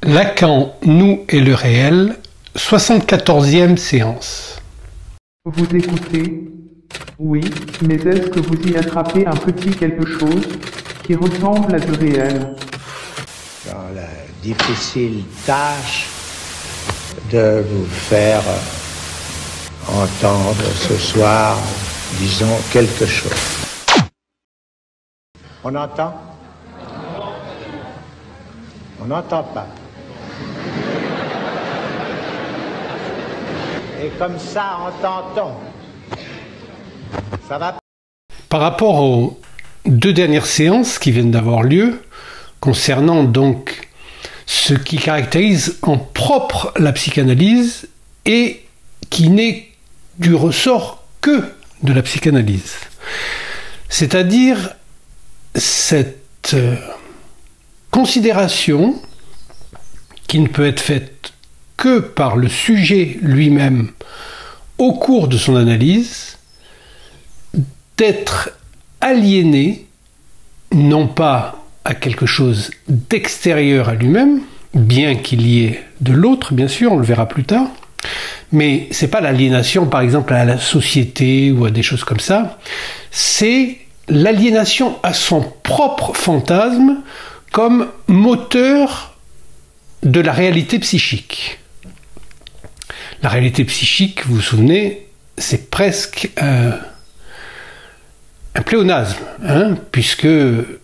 Lacan, nous et le réel, 74e séance. Vous écoutez? Oui, mais est-ce que vous y attrapez un petit quelque chose qui ressemble à du réel? Dans la difficile tâche de vous faire entendre ce soir, disons, quelque chose. On entend? On n'entend pas. Et comme ça, entend-on. Ça va? Par rapport aux deux dernières séances qui viennent d'avoir lieu, concernant donc ce qui caractérise en propre la psychanalyse et qui n'est du ressort que de la psychanalyse. C'est-à-dire cette considération qui ne peut être faite que par le sujet lui-même au cours de son analyse, d'être aliéné, non pas à quelque chose d'extérieur à lui-même, bien qu'il y ait de l'autre, bien sûr, on le verra plus tard, mais c'est pas l'aliénation, par exemple, à la société ou à des choses comme ça, c'est l'aliénation à son propre fantasme comme moteur de la réalité psychique. La réalité psychique, vous vous souvenez, c'est presque un pléonasme, puisque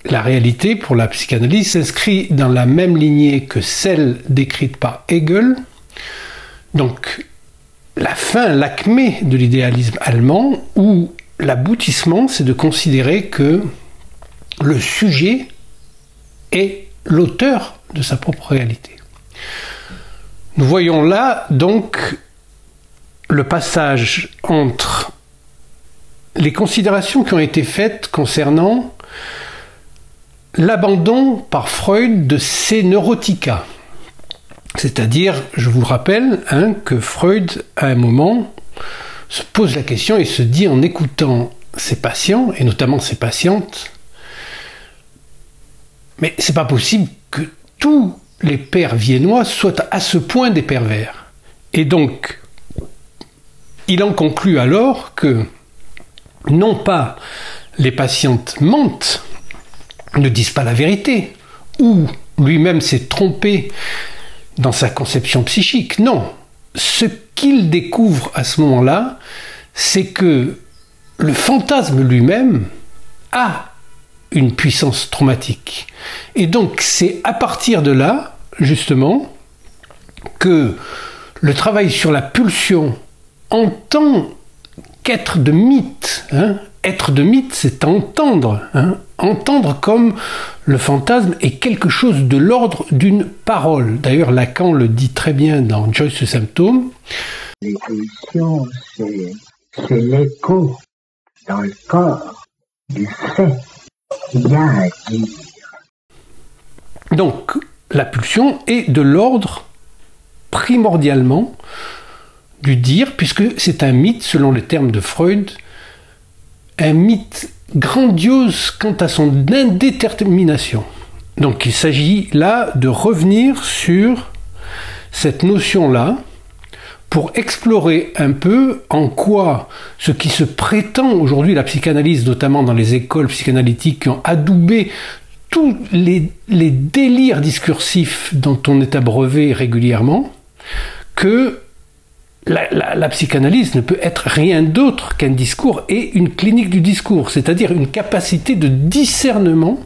la réalité, pour la psychanalyse, s'inscrit dans la même lignée que celle décrite par Hegel. Donc, la fin, l'acmé de l'idéalisme allemand, où l'aboutissement, c'est de considérer que le sujet est l'auteur de sa propre réalité. Nous voyons là, donc, le passage entre les considérations qui ont été faites concernant l'abandon par Freud de ses neurotica. C'est-à-dire, je vous le rappelle, que Freud, à un moment, se pose la question et se dit en écoutant ses patients, et notamment ses patientes, mais c'est pas possible que tous les pères viennois soient à ce point des pervers. Et donc, il en conclut alors que non pas les patientes mentent, ne disent pas la vérité, ou lui-même s'est trompé dans sa conception psychique. Non, ce qu'il découvre à ce moment-là, c'est que le fantasme lui-même a une puissance traumatique. Et donc c'est à partir de là, justement, que le travail sur la pulsion en tant qu'être de mythe, être de mythe, c'est entendre, entendre comme le fantasme est quelque chose de l'ordre d'une parole. D'ailleurs, Lacan le dit très bien dans Joyce le symptôme. Les pulsions, c'est l'écho dans le corps du fait qu'il y a à dire. Donc, la pulsion est de l'ordre primordialement du dire, puisque c'est un mythe, selon les termes de Freud, un mythe grandiose quant à son indétermination. Donc il s'agit là de revenir sur cette notion-là pour explorer un peu en quoi ce qui se prétend aujourd'hui la psychanalyse, notamment dans les écoles psychanalytiques qui ont adoubé tous les délires discursifs dont on est abreuvé régulièrement, que la psychanalyse ne peut être rien d'autre qu'un discours et une clinique du discours, c'est-à-dire une capacité de discernement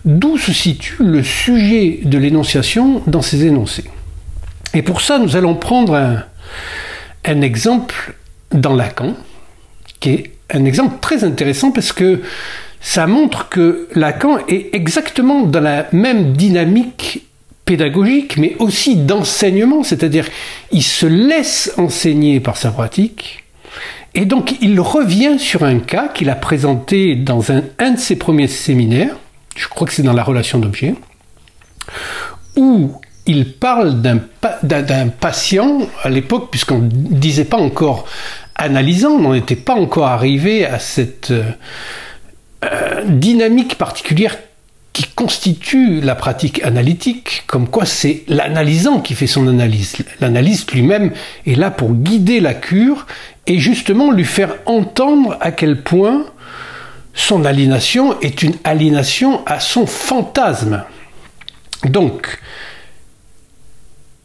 d'où se situe le sujet de l'énonciation dans ses énoncés. Et pour ça, nous allons prendre un exemple dans Lacan, qui est un exemple très intéressant parce que ça montre que Lacan est exactement dans la même dynamique pédagogique, mais aussi d'enseignement, c'est-à-dire il se laisse enseigner par sa pratique, et donc il revient sur un cas qu'il a présenté dans un de ses premiers séminaires, je crois que c'est dans la relation d'objet, où il parle d'un patient, à l'époque, puisqu'on ne disait pas encore analysant, on n'en était pas encore arrivé à cette dynamique particulière qui constitue la pratique analytique, comme quoi c'est l'analysant qui fait son analyse. L'analyste lui-même est là pour guider la cure et justement lui faire entendre à quel point son aliénation est une aliénation à son fantasme. Donc,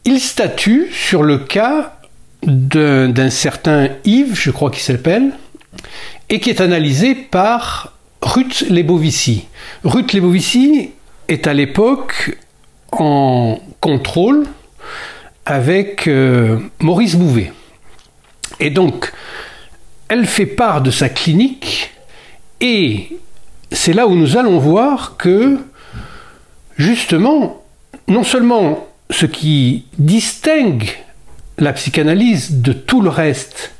il statue sur le cas d'un certain Yves, je crois qu'il s'appelle, et qui est analysé par Ruth Lebovici. Ruth Lebovici est à l'époque en contrôle avec Maurice Bouvet. Et donc, elle fait part de sa clinique et c'est là où nous allons voir que, justement, non seulement ce qui distingue la psychanalyse de tout le reste,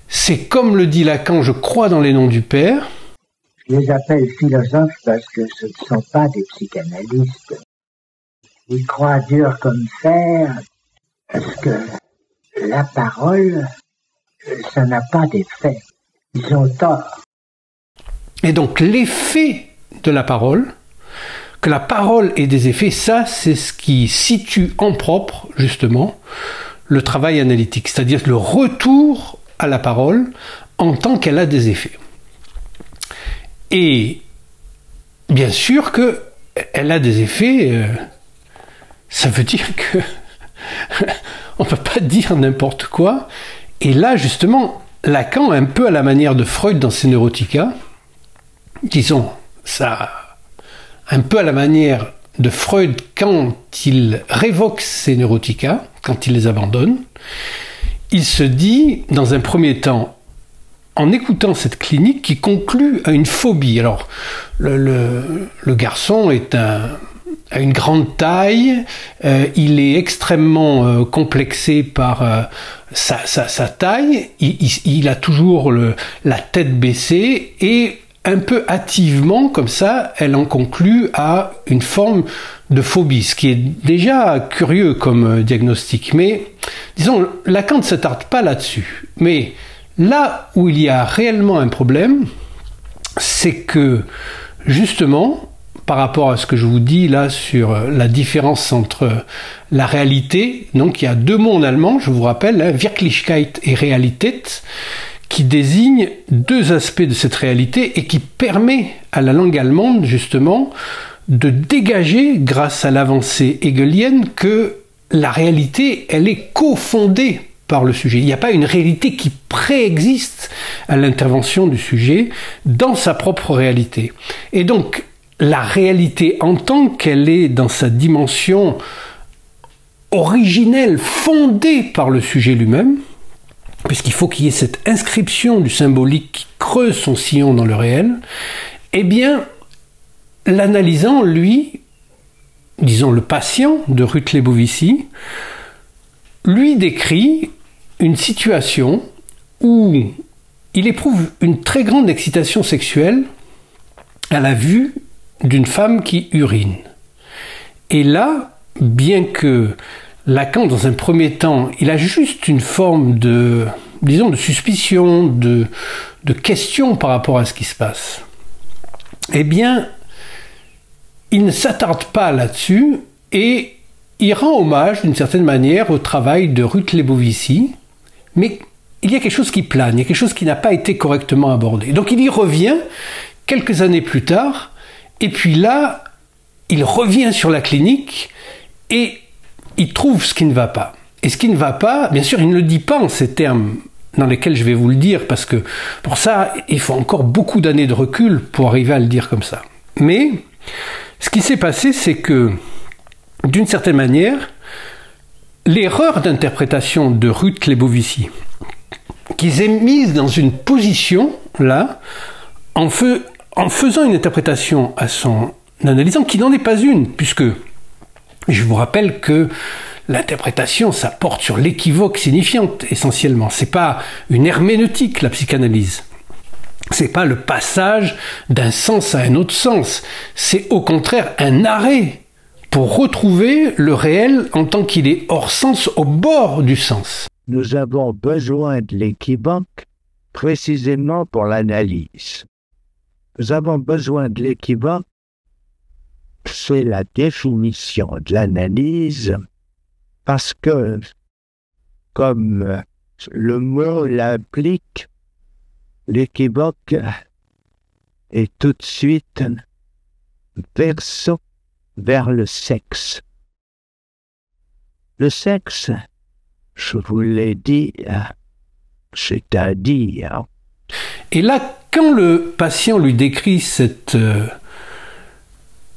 c'est comme le dit Lacan, je crois dans les noms du Père. Je les appelle philosophes parce que ce ne sont pas des psychanalystes. Ils croient dur comme fer parce que la parole, ça n'a pas d'effet. Ils ont tort. Et donc l'effet de la parole, que la parole ait des effets, ça c'est ce qui situe en propre, justement, le travail analytique, c'est-à-dire le retour à la parole en tant qu'elle a des effets. Et bien sûr qu'elle a des effets, ça veut dire que on ne peut pas dire n'importe quoi. Et là, justement, Lacan, un peu à la manière de Freud dans ses Neurotica, disons, ça, un peu à la manière de Freud quand il révoque ses Neurotica, quand il les abandonne, il se dit, dans un premier temps, en écoutant cette clinique qui conclut à une phobie. Alors, le garçon a une grande taille, il est extrêmement complexé par sa taille, il a toujours la tête baissée et un peu hâtivement, comme ça, elle en conclut à une forme de phobie, ce qui est déjà curieux comme diagnostic. Mais, disons, Lacan ne s'attarde pas là-dessus. Mais là où il y a réellement un problème, c'est que, justement, par rapport à ce que je vous dis là sur la différence entre la réalité, donc il y a deux mots en allemand, je vous rappelle, hein, Wirklichkeit et Realität, qui désigne deux aspects de cette réalité et qui permet à la langue allemande, justement, de dégager, grâce à l'avancée hegelienne, que la réalité, elle est cofondée par le sujet. Il n'y a pas une réalité qui préexiste à l'intervention du sujet dans sa propre réalité. Et donc, la réalité en tant qu'elle est dans sa dimension originelle, fondée par le sujet lui-même, puisqu'il faut qu'il y ait cette inscription du symbolique qui creuse son sillon dans le réel, eh bien, l'analysant, lui, disons le patient de Ruth Lebovici, lui décrit une situation où il éprouve une très grande excitation sexuelle à la vue d'une femme qui urine. Et là, bien que Lacan, dans un premier temps, il a juste une forme de, disons, de suspicion, de question par rapport à ce qui se passe. Eh bien, il ne s'attarde pas là-dessus et il rend hommage, d'une certaine manière, au travail de Ruth Lebovici, mais il y a quelque chose qui plane, il y a quelque chose qui n'a pas été correctement abordé. Donc il y revient quelques années plus tard, et puis là, il revient sur la clinique et il trouve ce qui ne va pas. Et ce qui ne va pas, bien sûr, il ne le dit pas en ces termes dans lesquels je vais vous le dire, parce que pour ça, il faut encore beaucoup d'années de recul pour arriver à le dire comme ça. Mais ce qui s'est passé, c'est que, d'une certaine manière, l'erreur d'interprétation de Ruth Lebovici, qui s'est mise dans une position, là, en faisant une interprétation à son analysant, qui n'en est pas une, puisque je vous rappelle que l'interprétation, ça porte sur l'équivoque signifiante, essentiellement. C'est pas une herméneutique, la psychanalyse. C'est pas le passage d'un sens à un autre sens. C'est au contraire un arrêt pour retrouver le réel en tant qu'il est hors sens, au bord du sens. Nous avons besoin de l'équivoque précisément pour l'analyse. Nous avons besoin de l'équivoque c'est la définition de l'analyse, parce que, comme le mot l'implique, l'équivoque est tout de suite vers le sexe. Le sexe, je vous l'ai dit, c'est à dire. Et là, quand le patient lui décrit cette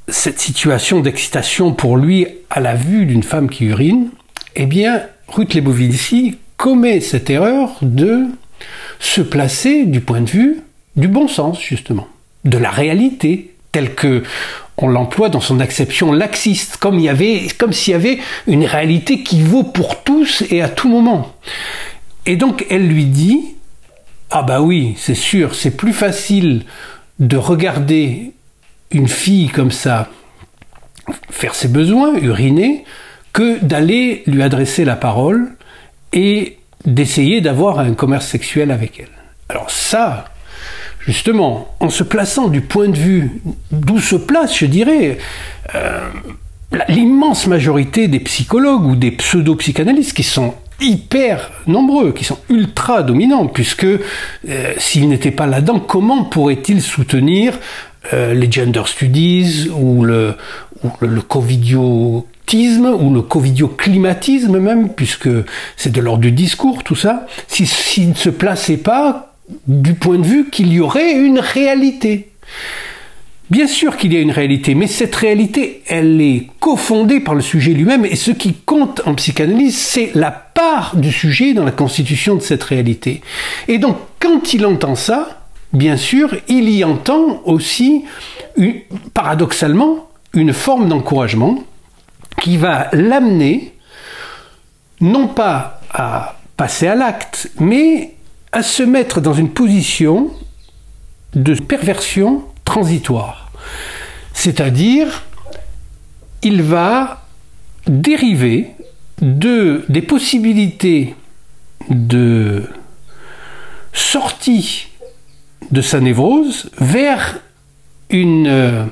situation d'excitation pour lui à la vue d'une femme qui urine, eh bien, Ruth Lebovici commet cette erreur de se placer du point de vue du bon sens, justement, de la réalité, telle que on l'emploie dans son acception laxiste, comme s'il y avait une réalité qui vaut pour tous et à tout moment. Et donc, elle lui dit, ah bah oui, c'est sûr, c'est plus facile de regarder une fille comme ça faire ses besoins, uriner, que d'aller lui adresser la parole et d'essayer d'avoir un commerce sexuel avec elle. Alors ça, justement, en se plaçant du point de vue d'où se place, je dirais, l'immense majorité des psychologues ou des pseudo-psychanalystes qui sont hyper nombreux, qui sont ultra dominants, puisque s'ils n'étaient pas là-dedans, comment pourraient-ils soutenir les gender studies ou le covidiotisme ou le covidioclimatisme même, puisque c'est de l'ordre du discours tout ça, s'ils ne se plaçaient pas du point de vue qu'il y aurait une réalité. Bien sûr qu'il y a une réalité, mais cette réalité, elle est cofondée par le sujet lui-même, et ce qui compte en psychanalyse, c'est la part du sujet dans la constitution de cette réalité. Et donc, quand il entend ça, bien sûr, il y entend aussi, paradoxalement, une forme d'encouragement qui va l'amener, non pas à passer à l'acte, mais à se mettre dans une position de perversion transitoire. C'est-à-dire, il va dériver des possibilités de sortie de sa névrose vers une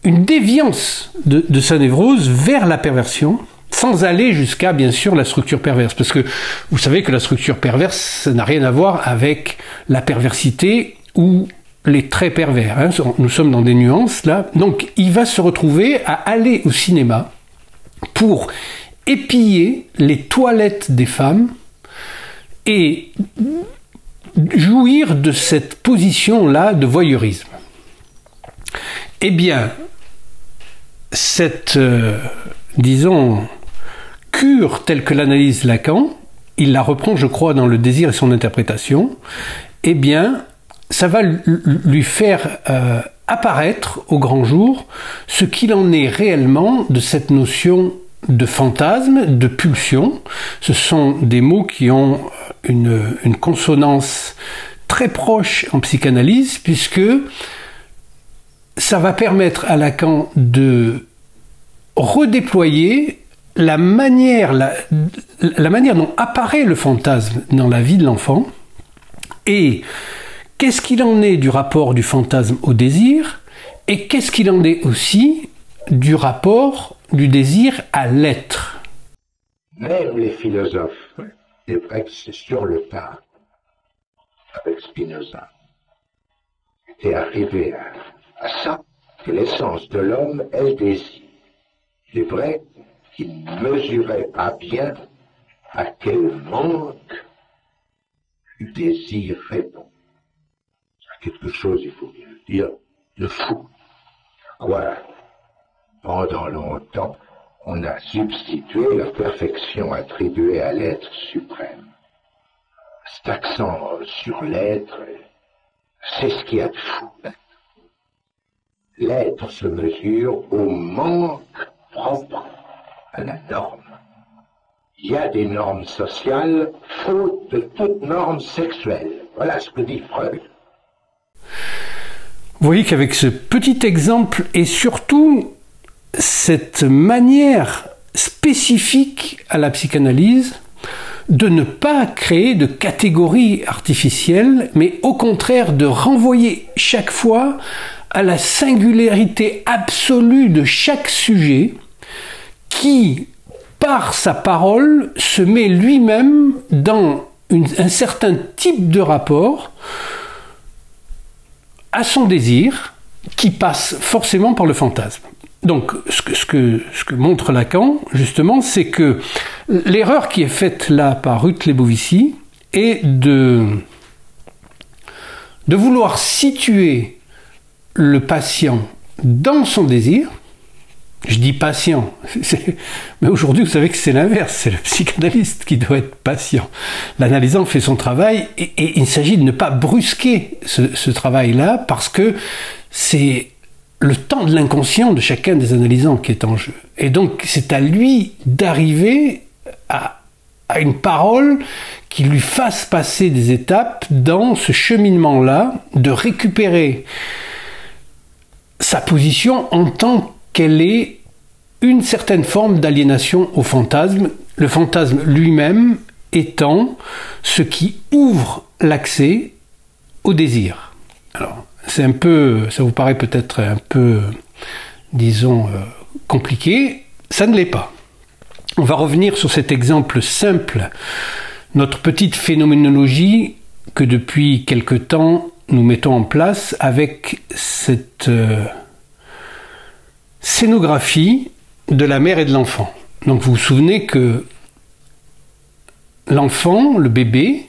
déviance de sa névrose vers la perversion, sans aller jusqu'à, bien sûr, la structure perverse. Parce que vous savez que la structure perverse, ça n'a rien à voir avec la perversité ou les traits pervers. Hein. Nous sommes dans des nuances, là. Donc, il va se retrouver à aller au cinéma pour épier les toilettes des femmes et jouir de cette position-là de voyeurisme. Eh bien, cette, disons, cure telle que l'analyse Lacan, il la reprend, je crois, dans Le désir et son interprétation, eh bien, ça va lui faire apparaître au grand jour ce qu'il en est réellement de cette notion de fantasme, de pulsion. Ce sont des mots qui ont une consonance très proche en psychanalyse, puisque ça va permettre à Lacan de redéployer la manière dont apparaît le fantasme dans la vie de l'enfant, et qu'est-ce qu'il en est du rapport du fantasme au désir, et qu'est-ce qu'il en est aussi du rapport du désir à l'être. Même les philosophes, c'est vrai que c'est sur le tas, avec Spinoza, étaient arrivés à ça, que l'essence de l'homme est le désir. C'est vrai qu'ils ne mesuraient pas bien à quel manque du désir répond. À quelque chose, il faut bien le dire, de fou. Quoi, pendant longtemps, on a substitué la perfection attribuée à l'être suprême. Cet accent sur l'être, c'est ce qu'il y a de fou. L'être se mesure au manque propre à la norme. Il y a des normes sociales, faute de toute norme sexuelle. Voilà ce que dit Freud. Vous voyez qu'avec ce petit exemple, et surtout cette manière spécifique à la psychanalyse de ne pas créer de catégories artificielles, mais au contraire de renvoyer chaque fois à la singularité absolue de chaque sujet qui, par sa parole, se met lui-même dans un certain type de rapport à son désir qui passe forcément par le fantasme. Donc, ce que montre Lacan, justement, c'est que l'erreur qui est faite là par Ruth Lebovici est de vouloir situer le patient dans son désir. Je dis patient, mais aujourd'hui vous savez que c'est l'inverse, c'est le psychanalyste qui doit être patient. L'analysant fait son travail et il s'agit de ne pas brusquer ce travail-là parce que c'est le temps de l'inconscient de chacun des analysants qui est en jeu. Et donc c'est à lui d'arriver à une parole qui lui fasse passer des étapes dans ce cheminement-là, de récupérer sa position en tant qu'elle est une certaine forme d'aliénation au fantasme, le fantasme lui-même étant ce qui ouvre l'accès au désir. Alors, c'est un peu, ça vous paraît peut-être un peu, disons, compliqué, ça ne l'est pas. On va revenir sur cet exemple simple, notre petite phénoménologie que depuis quelque temps nous mettons en place avec cette scénographie de la mère et de l'enfant. Donc vous vous souvenez que l'enfant, le bébé,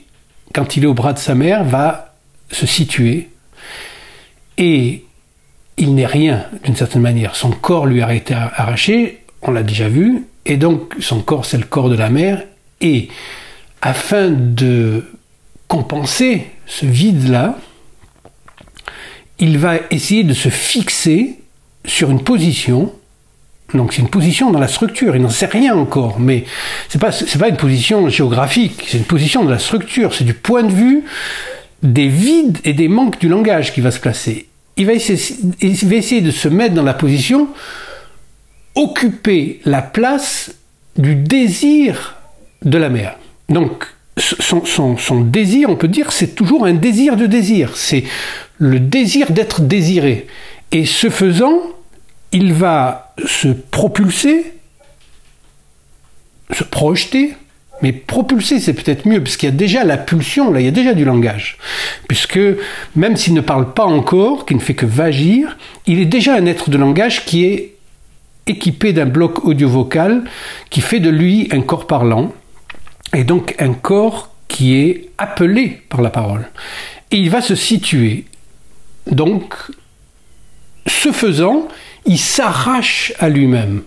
quand il est au bras de sa mère, va se situer et il n'est rien d'une certaine manière. Son corps lui a été arraché, on l'a déjà vu, et donc son corps c'est le corps de la mère, et afin de compenser ce vide-là, il va essayer de se fixer sur une position. Donc c'est une position dans la structure, il n'en sait rien encore, mais c'est pas une position géographique, c'est une position de la structure, c'est du point de vue des vides et des manques du langage qui va se placer. Il va essayer de se mettre dans la position, occuper la place du désir de la mère. Donc son désir, on peut dire, c'est toujours un désir de désir, c'est le désir d'être désiré. Et ce faisant, il va se propulser, se projeter, mais propulser c'est peut-être mieux, parce qu'il y a déjà la pulsion, là il y a déjà du langage. Puisque même s'il ne parle pas encore, qui ne fait que vagir, il est déjà un être de langage qui est équipé d'un bloc audio-vocal qui fait de lui un corps parlant, et donc un corps qui est appelé par la parole. Et il va se situer. Donc, ce faisant, il s'arrache à lui-même.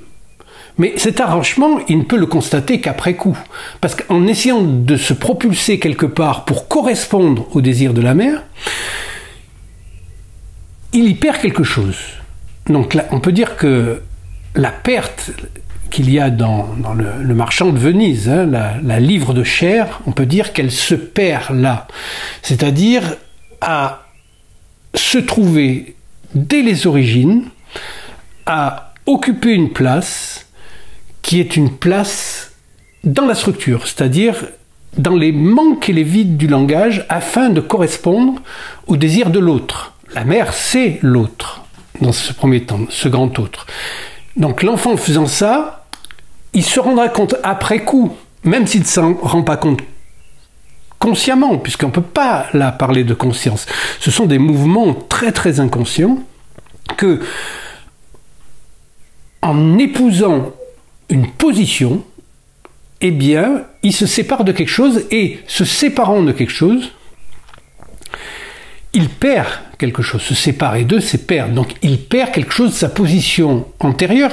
Mais cet arrachement, il ne peut le constater qu'après coup. Parce qu'en essayant de se propulser quelque part pour correspondre au désir de la mère, il y perd quelque chose. Donc là, on peut dire que la perte qu'il y a dans le marchand de Venise, hein, la livre de chair, on peut dire qu'elle se perd là. C'est-à-dire à se trouver dès les origines, à occuper une place qui est une place dans la structure, c'est-à-dire dans les manques et les vides du langage afin de correspondre au désir de l'autre. La mère, c'est l'autre, dans ce premier temps, ce grand autre. Donc l'enfant faisant ça, il se rendra compte après coup, même s'il ne s'en rend pas compte consciemment, puisqu'on ne peut pas là parler de conscience. Ce sont des mouvements très très inconscients que, en épousant une position, eh bien, il se sépare de quelque chose, et se séparant de quelque chose, il perd quelque chose. Se séparer d'eux, c'est perdre. Donc il perd quelque chose de sa position antérieure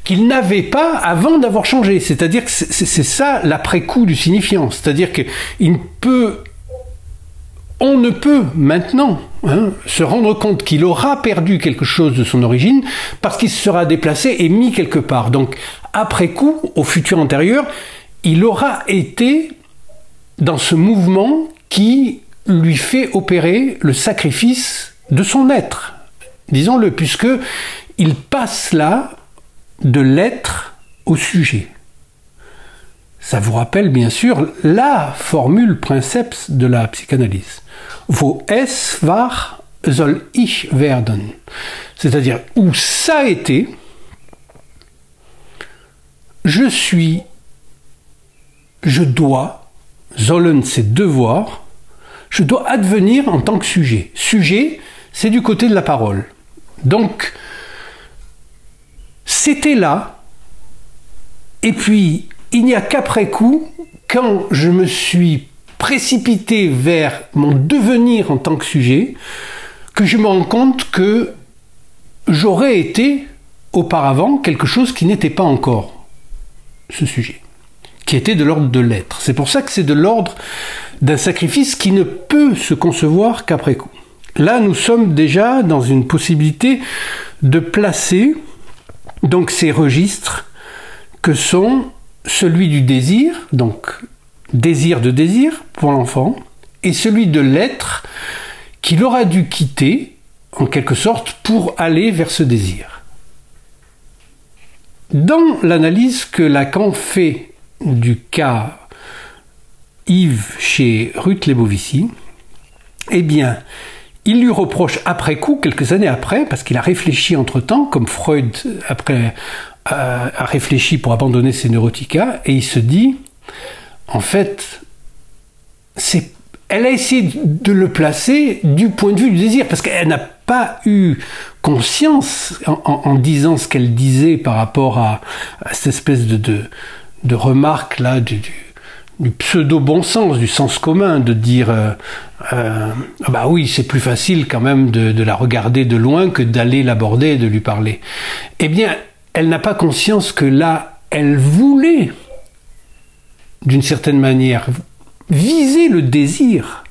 qu'il n'avait pas avant d'avoir changé. C'est-à-dire que c'est ça l'après-coup du signifiant. C'est-à-dire on ne peut maintenant se rendre compte qu'il aura perdu quelque chose de son origine parce qu'il se sera déplacé et mis quelque part. Donc après coup, au futur antérieur, il aura été dans ce mouvement qui lui fait opérer le sacrifice de son être, disons-le, puisque il passe là de l'être au sujet. Ça vous rappelle bien sûr la formule princeps de la psychanalyse. Wo es war, soll ich werden. C'est-à-dire, où ça a été, je suis, je dois, sollen c'est devoir, je dois advenir en tant que sujet. Sujet, c'est du côté de la parole. Donc, c'était là, et puis, il n'y a qu'après coup, quand je me suis précipité vers mon devenir en tant que sujet, que je me rends compte que j'aurais été auparavant quelque chose qui n'était pas encore ce sujet, qui était de l'ordre de l'être. C'est pour ça que c'est de l'ordre d'un sacrifice qui ne peut se concevoir qu'après coup. Là, nous sommes déjà dans une possibilité de placer donc ces registres que sont celui du désir, donc désir de désir pour l'enfant, et celui de l'être qu'il aura dû quitter, en quelque sorte, pour aller vers ce désir. Dans l'analyse que Lacan fait du cas Yves chez Ruth Lebovici, eh bien, il lui reproche après coup, quelques années après, parce qu'il a réfléchi entre-temps, comme Freud après a réfléchi pour abandonner ses neurotica, et il se dit, en fait, elle a essayé de le placer du point de vue du désir, parce qu'elle n'a pas eu conscience, en disant ce qu'elle disait par rapport à cette espèce de remarque là, du pseudo-bon sens, du sens commun, de dire bah oui, c'est plus facile quand même de la regarder de loin que d'aller l'aborder et de lui parler. Eh bien, elle n'a pas conscience que là, elle voulait, d'une certaine manière, viser le désir,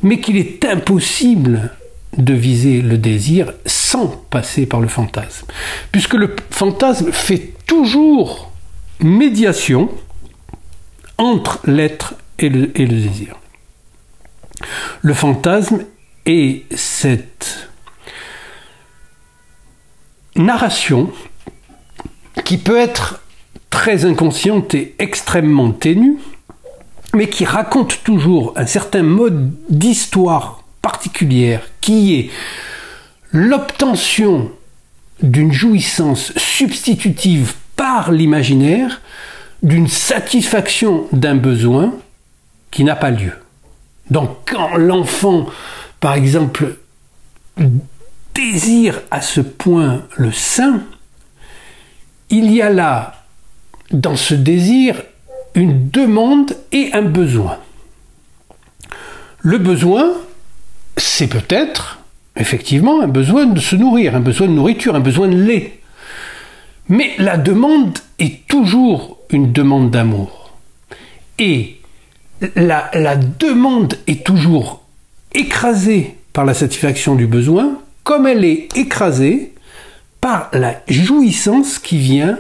mais qu'il est impossible de viser le désir sans passer par le fantasme. Puisque le fantasme fait toujours médiation entre l'être et le désir. Le fantasme est cette narration qui peut être très inconsciente et extrêmement ténue, mais qui raconte toujours un certain mode d'histoire particulière qui est l'obtention d'une jouissance substitutive par l'imaginaire, d'une satisfaction d'un besoin qui n'a pas lieu. Donc quand l'enfant, par exemple, désire à ce point le sein, il y a là, dans ce désir, une demande et un besoin. Le besoin, c'est peut-être, effectivement, un besoin de se nourrir, un besoin de nourriture, un besoin de lait. Mais la demande est toujours une demande d'amour. Et la demande est toujours écrasée par la satisfaction du besoin, comme elle est écrasée par la jouissance qui vient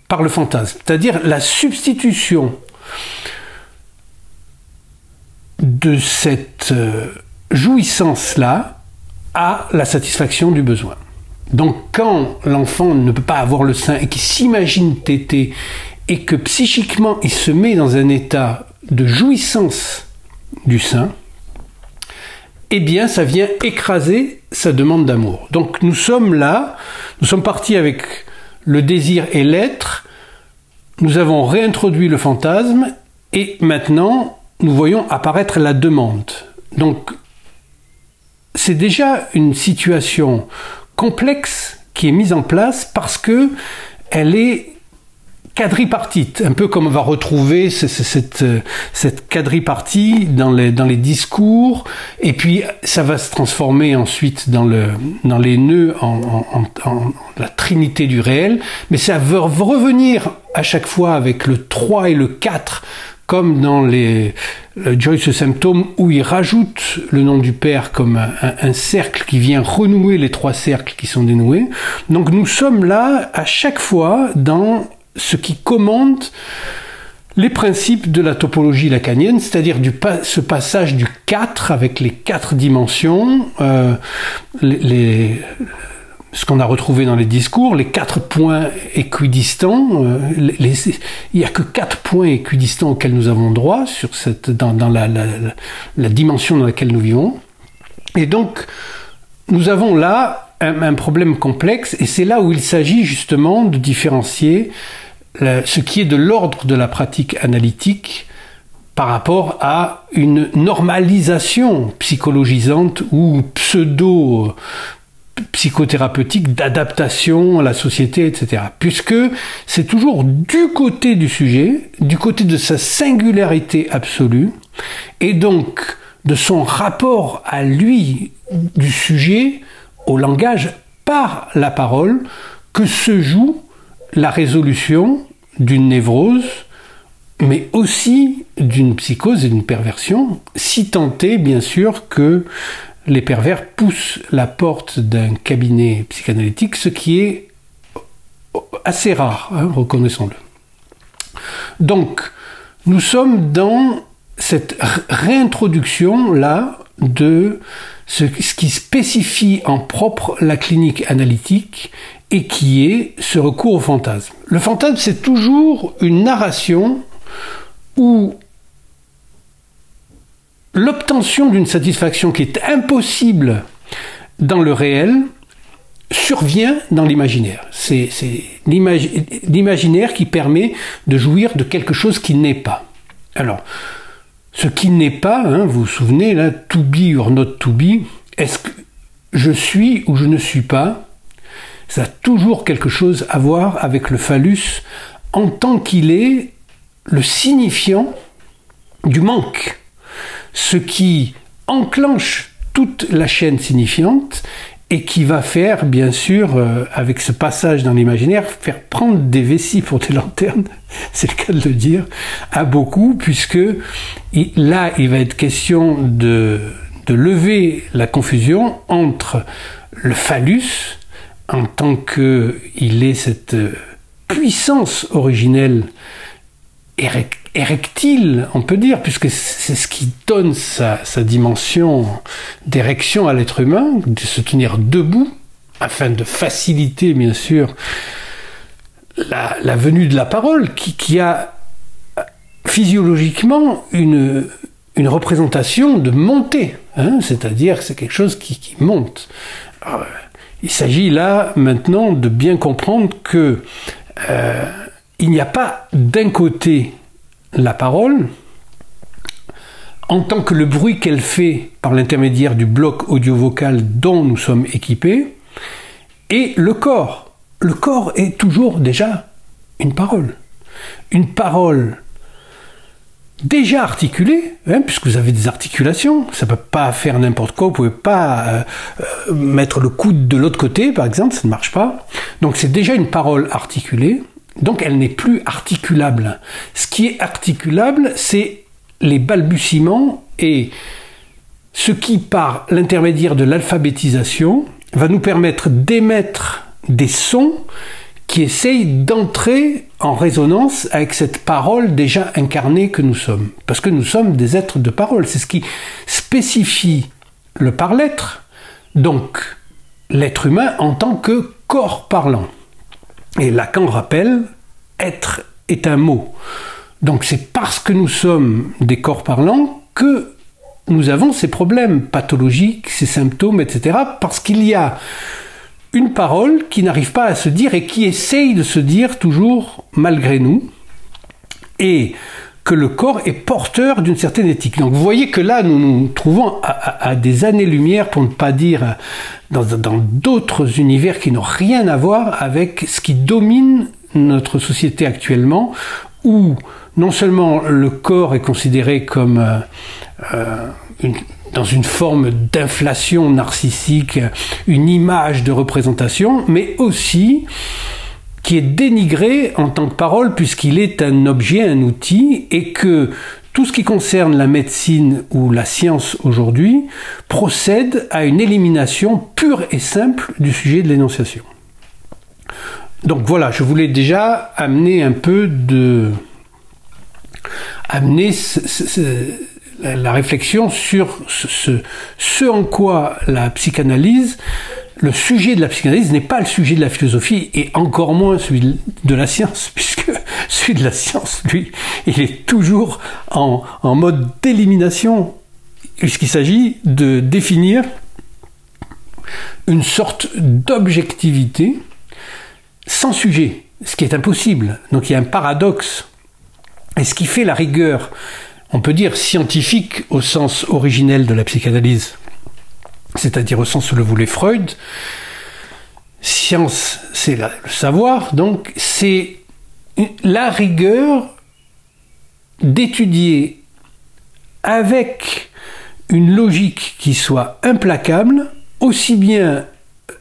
par le fantasme, c'est-à-dire la substitution de cette jouissance-là à la satisfaction du besoin. Donc quand l'enfant ne peut pas avoir le sein et qu'il s'imagine téter et que psychiquement il se met dans un état de jouissance du sein, eh bien ça vient écraser sa demande d'amour. Donc nous sommes là, nous sommes partis avec le désir et l'être, nous avons réintroduit le fantasme et maintenant nous voyons apparaître la demande. Donc c'est déjà une situation complexe qui est mise en place parce que elle est quadripartite, un peu comme on va retrouver cette quadripartie dans les discours, et puis ça va se transformer ensuite dans les nœuds en la trinité du réel, mais ça va revenir à chaque fois avec le 3 et le 4, comme dans le Joyce Symptôme, où il rajoute le nom du Père comme un cercle qui vient renouer les 3 cercles qui sont dénoués. Donc nous sommes là à chaque fois dans ce qui commande les principes de la topologie lacanienne, c'est-à-dire ce passage du 4 avec les 4 dimensions, ce qu'on a retrouvé dans les discours, les 4 points équidistants, il n'y a que 4 points équidistants auxquels nous avons droit dans la dimension dans laquelle nous vivons. Et donc, nous avons là un problème complexe, et c'est là où il s'agit justement de différencier ce qui est de l'ordre de la pratique analytique par rapport à une normalisation psychologisante ou pseudo-psychothérapeutique d'adaptation à la société, etc. Puisque c'est toujours du côté du sujet, du côté de sa singularité absolue, et donc de son rapport à lui, du sujet, au langage, par la parole, que se joue la résolution d'une névrose, mais aussi d'une psychose et d'une perversion, si tant est, bien sûr, que les pervers poussent la porte d'un cabinet psychanalytique, ce qui est assez rare, hein, reconnaissons-le. Donc, nous sommes dans cette réintroduction-là de ce qui spécifie en propre la clinique analytique et qui est ce recours au fantasme. Le fantasme, c'est toujours une narration où l'obtention d'une satisfaction qui est impossible dans le réel survient dans l'imaginaire. C'est l'imaginaire qui permet de jouir de quelque chose qui n'est pas. Alors, ce qui n'est pas, hein, vous vous souvenez, là, to be or not to be, est-ce que je suis ou je ne suis pas? Ça a toujours quelque chose à voir avec le phallus en tant qu'il est le signifiant du manque, ce qui enclenche toute la chaîne signifiante et qui va faire, bien sûr, avec ce passage dans l'imaginaire, faire prendre des vessies pour des lanternes, c'est le cas de le dire, à beaucoup, puisque là, il va être question de lever la confusion entre le phallus, en tant qu'il est cette puissance originelle érectile, on peut dire, puisque c'est ce qui donne sa dimension d'érection à l'être humain, de se tenir debout, afin de faciliter, bien sûr, la venue de la parole, qui a physiologiquement une représentation de montée, hein, c'est-à-dire que c'est quelque chose qui monte. Alors, il s'agit là, maintenant, de bien comprendre que il n'y a pas d'un côté la parole, en tant que le bruit qu'elle fait par l'intermédiaire du bloc audio-vocal dont nous sommes équipés, et le corps. Le corps est toujours déjà une parole. Une parole déjà articulée, hein, puisque vous avez des articulations, ça ne peut pas faire n'importe quoi, vous ne pouvez pas mettre le coude de l'autre côté, par exemple, ça ne marche pas. Donc c'est déjà une parole articulée. Donc elle n'est plus articulable. Ce qui est articulable, c'est les balbutiements et ce qui, par l'intermédiaire de l'alphabétisation, va nous permettre d'émettre des sons qui essayent d'entrer en résonance avec cette parole déjà incarnée que nous sommes. Parce que nous sommes des êtres de parole. C'est ce qui spécifie le par-l'être, donc l'être humain en tant que corps parlant. Et Lacan rappelle, être est un mot. Donc c'est parce que nous sommes des corps parlants que nous avons ces problèmes pathologiques, ces symptômes, etc. Parce qu'il y a une parole qui n'arrive pas à se dire et qui essaye de se dire toujours malgré nous. Et que le corps est porteur d'une certaine éthique. Donc vous voyez que là, nous nous trouvons à des années-lumière, pour ne pas dire dans d'autres univers qui n'ont rien à voir avec ce qui domine notre société actuellement, où non seulement le corps est considéré comme dans une forme d'inflation narcissique, une image de représentation, mais aussi qui est dénigré en tant que parole puisqu'il est un objet, un outil, et que tout ce qui concerne la médecine ou la science aujourd'hui procède à une élimination pure et simple du sujet de l'énonciation. Donc voilà, je voulais déjà amener un peu la réflexion sur ce en quoi la psychanalyse, le sujet de la psychanalyse n'est pas le sujet de la philosophie et encore moins celui de la science, puisque celui de la science, lui, il est toujours en mode d'élimination. puisqu'il s'agit de définir une sorte d'objectivité sans sujet, ce qui est impossible. Donc il y a un paradoxe. Et ce qui fait la rigueur, on peut dire scientifique au sens originel de la psychanalyse, c'est-à-dire au sens où le voulait Freud. Science, c'est le savoir, donc c'est la rigueur d'étudier avec une logique qui soit implacable, aussi bien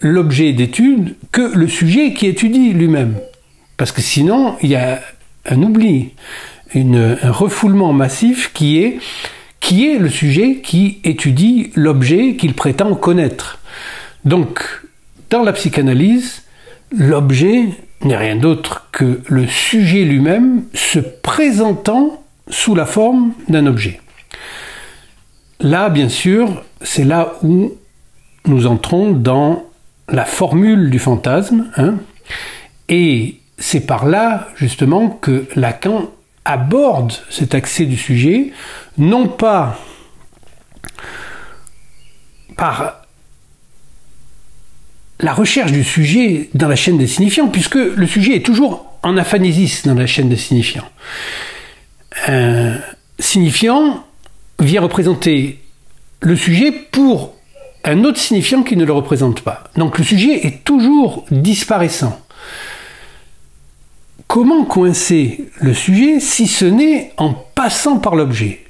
l'objet d'étude que le sujet qui étudie lui-même. Parce que sinon, il y a un oubli, un refoulement massif qui est le sujet qui étudie l'objet qu'il prétend connaître. Donc, dans la psychanalyse, l'objet n'est rien d'autre que le sujet lui-même se présentant sous la forme d'un objet. Là, bien sûr, c'est là où nous entrons dans la formule du fantasme, hein, et c'est par là, justement, que Lacan aborde cet accès du sujet, non pas par la recherche du sujet dans la chaîne des signifiants, puisque le sujet est toujours en aphanésis dans la chaîne des signifiants. Un signifiant vient représenter le sujet pour un autre signifiant qui ne le représente pas. Donc le sujet est toujours disparaissant. Comment coincer le sujet si ce n'est en passant par l'objet?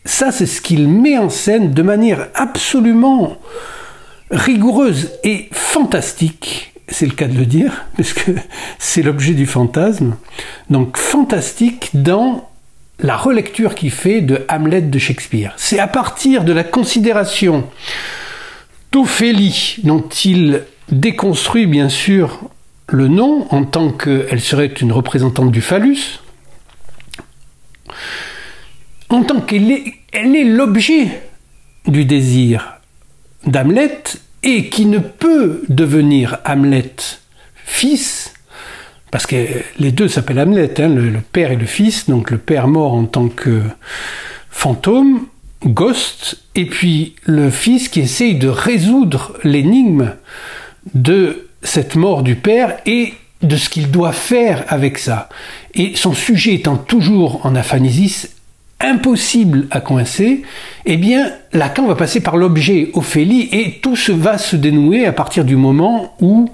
Ça, c'est ce qu'il met en scène de manière absolument rigoureuse et fantastique, c'est le cas de le dire, parce que c'est l'objet du fantasme, donc fantastique dans la relecture qu'il fait de Hamlet de Shakespeare. C'est à partir de la considération d'Ophélie, dont il déconstruit bien sûr le nom en tant qu'elle serait une représentante du phallus, en tant qu'elle est l'objet du désir d'Hamlet et qui ne peut devenir Hamlet fils, parce que les deux s'appellent Hamlet, hein, le père et le fils, donc le père mort en tant que fantôme, ghost, et puis le fils qui essaye de résoudre l'énigme de cette mort du père et de ce qu'il doit faire avec ça. Et son sujet étant toujours en aphanésis, impossible à coincer, eh bien Lacan va passer par l'objet Ophélie et tout va se dénouer à partir du moment où,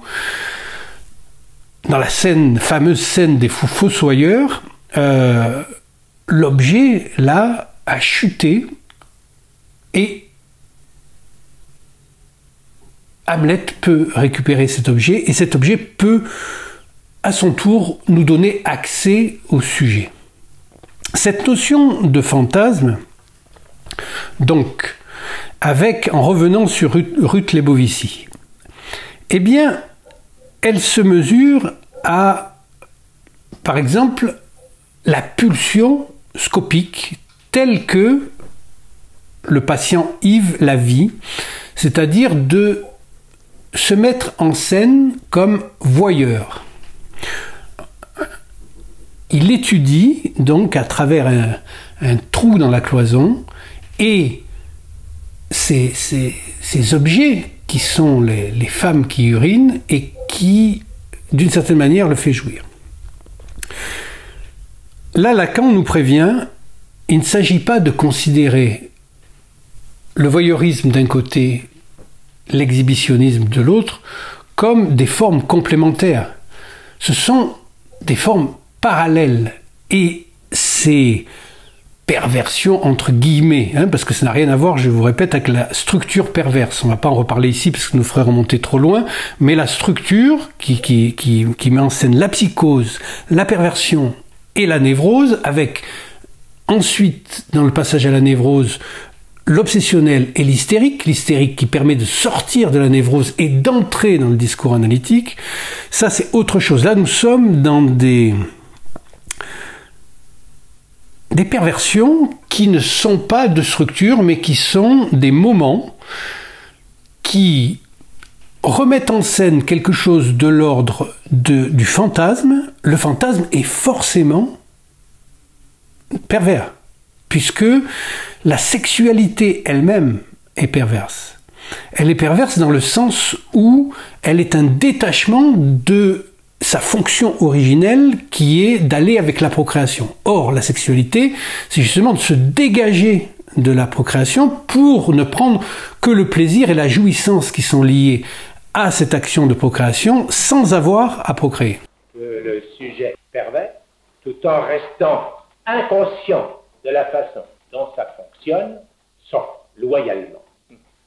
dans la fameuse scène des fous fossoyeurs, l'objet là a chuté et Hamlet peut récupérer cet objet et cet objet peut à son tour nous donner accès au sujet. Cette notion de fantasme, donc, en revenant sur Ruth Lebovici, eh bien, elle se mesure à, par exemple, la pulsion scopique telle que le patient Yves la vit, c'est-à-dire de se mettre en scène comme voyeur. Il étudie donc à travers un trou dans la cloison et ces objets qui sont les femmes qui urinent et qui, d'une certaine manière, le fait jouir. Là, Lacan nous prévient, il ne s'agit pas de considérer le voyeurisme d'un côté, l'exhibitionnisme de l'autre, comme des formes complémentaires. Ce sont des formes parallèles. Et ces perversions, entre guillemets, hein, parce que ça n'a rien à voir, je vous répète, avec la structure perverse. On ne va pas en reparler ici parce que ça nous ferait remonter trop loin, mais la structure qui met en scène la psychose, la perversion et la névrose, avec ensuite, dans le passage à la névrose, l'obsessionnel et l'hystérique qui permet de sortir de la névrose et d'entrer dans le discours analytique, ça c'est autre chose. Là nous sommes dans des perversions qui ne sont pas de structure mais qui sont des moments qui remettent en scène quelque chose de l'ordre du fantasme. Le fantasme est forcément pervers. puisque la sexualité elle-même est perverse. Elle est perverse dans le sens où elle est un détachement de sa fonction originelle qui est d'aller avec la procréation. Or, la sexualité, c'est justement de se dégager de la procréation pour ne prendre que le plaisir et la jouissance qui sont liés à cette action de procréation sans avoir à procréer. Le sujet pervers, tout en restant inconscient de la façon dont ça fonctionne, sont loyalement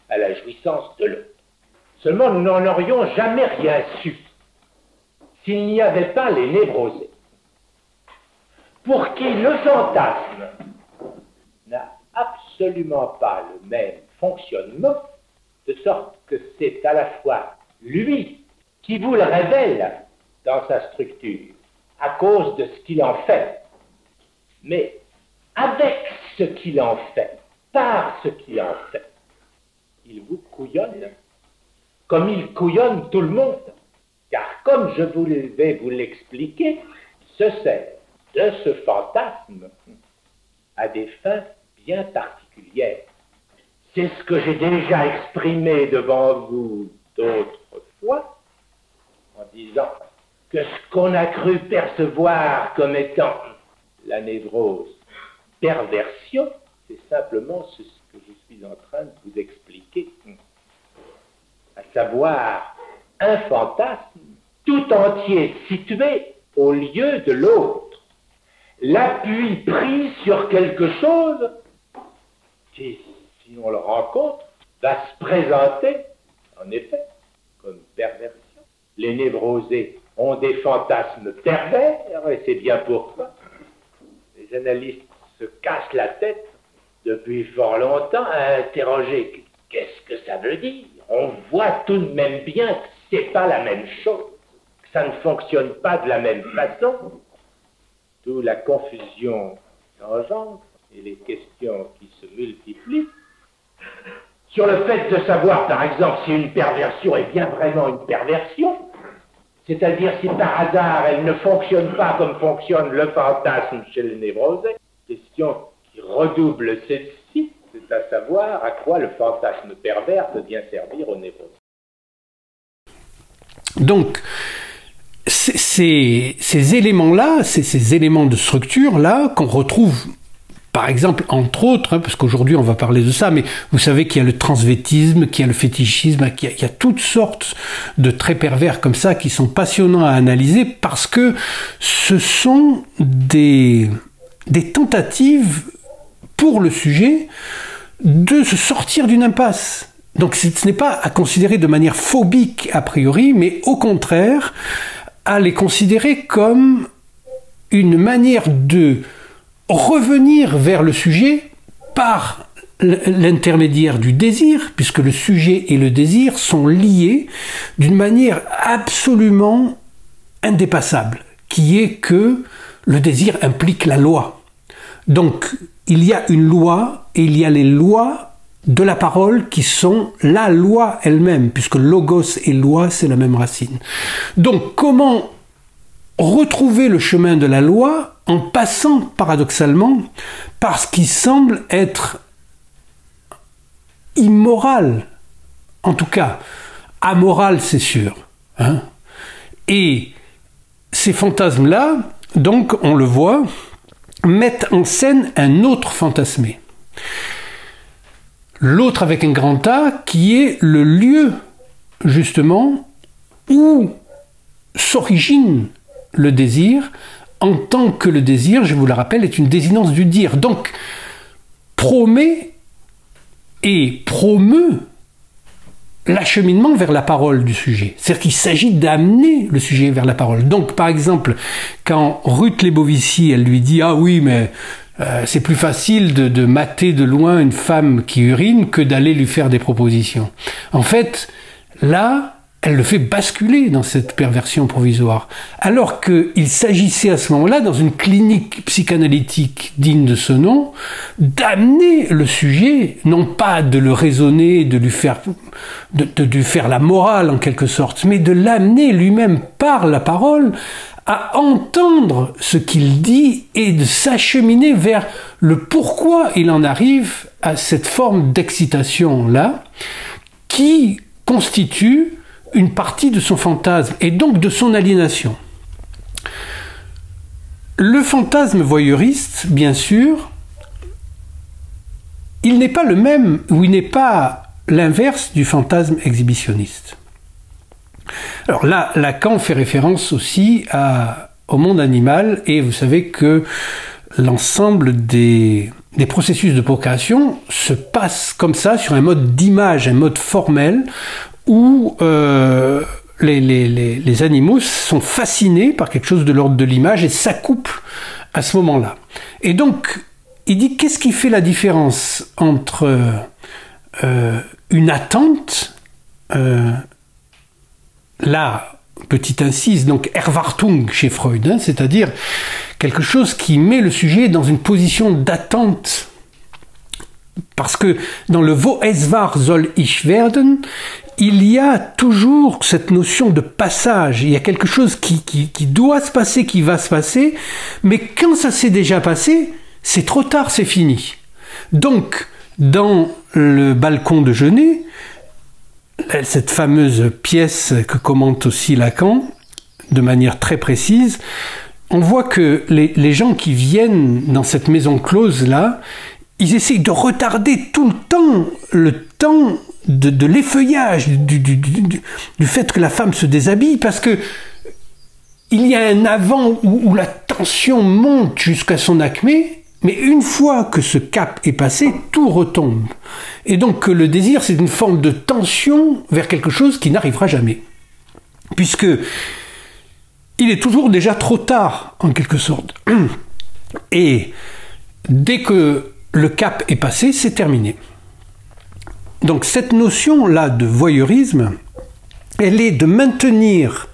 à la jouissance de l'autre. Seulement, nous n'en aurions jamais rien su s'il n'y avait pas les névrosés, pour qui le fantasme n'a absolument pas le même fonctionnement, de sorte que c'est à la fois lui qui vous le révèle dans sa structure, à cause de ce qu'il en fait, mais avec ce qu'il en fait, par ce qu'il en fait, il vous couillonne, comme il couillonne tout le monde. Car comme je vais vous l'expliquer, se sert de ce fantasme à des fins bien particulières. C'est ce que j'ai déjà exprimé devant vous d'autres fois, en disant que ce qu'on a cru percevoir comme étant la névrose perversion, c'est simplement ce que je suis en train de vous expliquer, à savoir un fantasme tout entier situé au lieu de l'autre, l'appui pris sur quelque chose qui, si on le rencontre, va se présenter, en effet, comme perversion. Les névrosés ont des fantasmes pervers, et c'est bien pourquoi les analystes se cassent la tête depuis fort longtemps à interroger qu'est-ce que ça veut dire. On voit tout de même bien que c'est pas la même chose, que ça ne fonctionne pas de la même façon. D'où la confusion s'engendre et les questions qui se multiplient. Sur le fait de savoir, par exemple, si une perversion est bien vraiment une perversion, c'est-à-dire si par hasard elle ne fonctionne pas comme fonctionne le fantasme chez le névrosé, question qui redouble celle-ci, c'est à savoir à quoi le fantasme pervers peut bien servir au névrosé. Donc, ces éléments-là, ces éléments de structure-là, qu'on retrouve, par exemple, entre autres, parce qu'aujourd'hui on va parler de ça, mais vous savez qu'il y a le transvétisme, qu'il y a le fétichisme, qu'il y a toutes sortes de traits pervers comme ça qui sont passionnants à analyser parce que ce sont des tentatives pour le sujet de se sortir d'une impasse. Donc ce n'est pas à considérer de manière phobique a priori, mais au contraire, à les considérer comme une manière de revenir vers le sujet par l'intermédiaire du désir, puisque le sujet et le désir sont liés d'une manière absolument indépassable, qui est que le désir implique la loi. Donc, il y a une loi et il y a les lois de la parole qui sont la loi elle-même, puisque logos et loi, c'est la même racine. Donc, comment retrouver le chemin de la loi en passant, paradoxalement, par ce qui semble être immoral, en tout cas, amoral, c'est sûr. Hein. Et ces fantasmes-là, donc, on le voit, mettent en scène un autre fantasmé. L'autre avec un grand A, qui est le lieu, justement, où s'origine le désir, en tant que le désir, je vous le rappelle, est une désinence du dire. Donc, promet et promeut l'acheminement vers la parole du sujet. C'est-à-dire qu'il s'agit d'amener le sujet vers la parole. Donc, par exemple, quand Ruth Lebovici, elle lui dit « Ah oui, mais c'est plus facile de mater de loin une femme qui urine que d'aller lui faire des propositions. » En fait, là, elle le fait basculer dans cette perversion provisoire. Alors qu'il s'agissait à ce moment-là, dans une clinique psychanalytique digne de ce nom, d'amener le sujet, non pas de le raisonner, de lui faire la morale en quelque sorte, mais de l'amener lui-même par la parole à entendre ce qu'il dit et de s'acheminer vers le pourquoi il en arrive à cette forme d'excitation-là, qui constitue une partie de son fantasme et donc de son aliénation. Le fantasme voyeuriste, bien sûr, il n'est pas le même, ou il n'est pas l'inverse du fantasme exhibitionniste. Alors là, Lacan fait référence aussi au monde animal, et vous savez que l'ensemble des processus de procréation se passe comme ça, sur un mode d'image, un mode formel, où les animaux sont fascinés par quelque chose de l'ordre de l'image et s'accouplent à ce moment-là. Et donc, il dit, qu'est-ce qui fait la différence entre une attente, là, petite incise, donc Erwartung chez Freud, hein, c'est-à-dire quelque chose qui met le sujet dans une position d'attente. Parce que dans le Wo es war soll ich werden, il y a toujours cette notion de passage. Il y a quelque chose qui doit se passer, qui va se passer, mais quand ça s'est déjà passé, c'est trop tard, c'est fini. Donc, dans le balcon de Genet, cette fameuse pièce que commente aussi Lacan, de manière très précise, on voit que les gens qui viennent dans cette maison close-là, ils essayent de retarder tout le temps de l'effeuillage, du fait que la femme se déshabille, parce que il y a un avant où la tension monte jusqu'à son acmé, mais une fois que ce cap est passé, tout retombe. Et donc le désir, c'est une forme de tension vers quelque chose qui n'arrivera jamais. Puisque il est toujours déjà trop tard, en quelque sorte. Et dès que le cap est passé, c'est terminé. Donc cette notion-là de voyeurisme, elle est de maintenir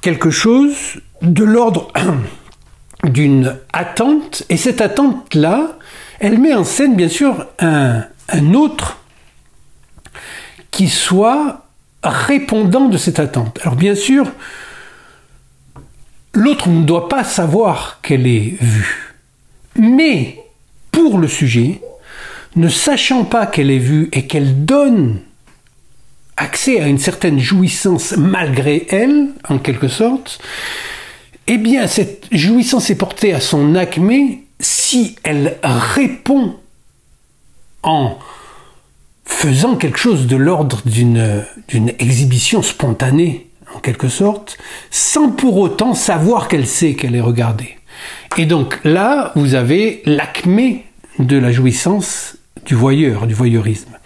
quelque chose de l'ordre d'une attente, et cette attente-là, elle met en scène bien sûr un autre qui soit répondant de cette attente. Alors bien sûr, l'autre ne doit pas savoir qu'elle est vue, mais pour le sujet, ne sachant pas qu'elle est vue et qu'elle donne accès à une certaine jouissance malgré elle, en quelque sorte, eh bien, cette jouissance est portée à son acmé si elle répond en faisant quelque chose de l'ordre d'une exhibition spontanée, en quelque sorte, sans pour autant savoir qu'elle sait qu'elle est regardée. Et donc là, vous avez l'acmé de la jouissance du voyeur, du voyeurisme.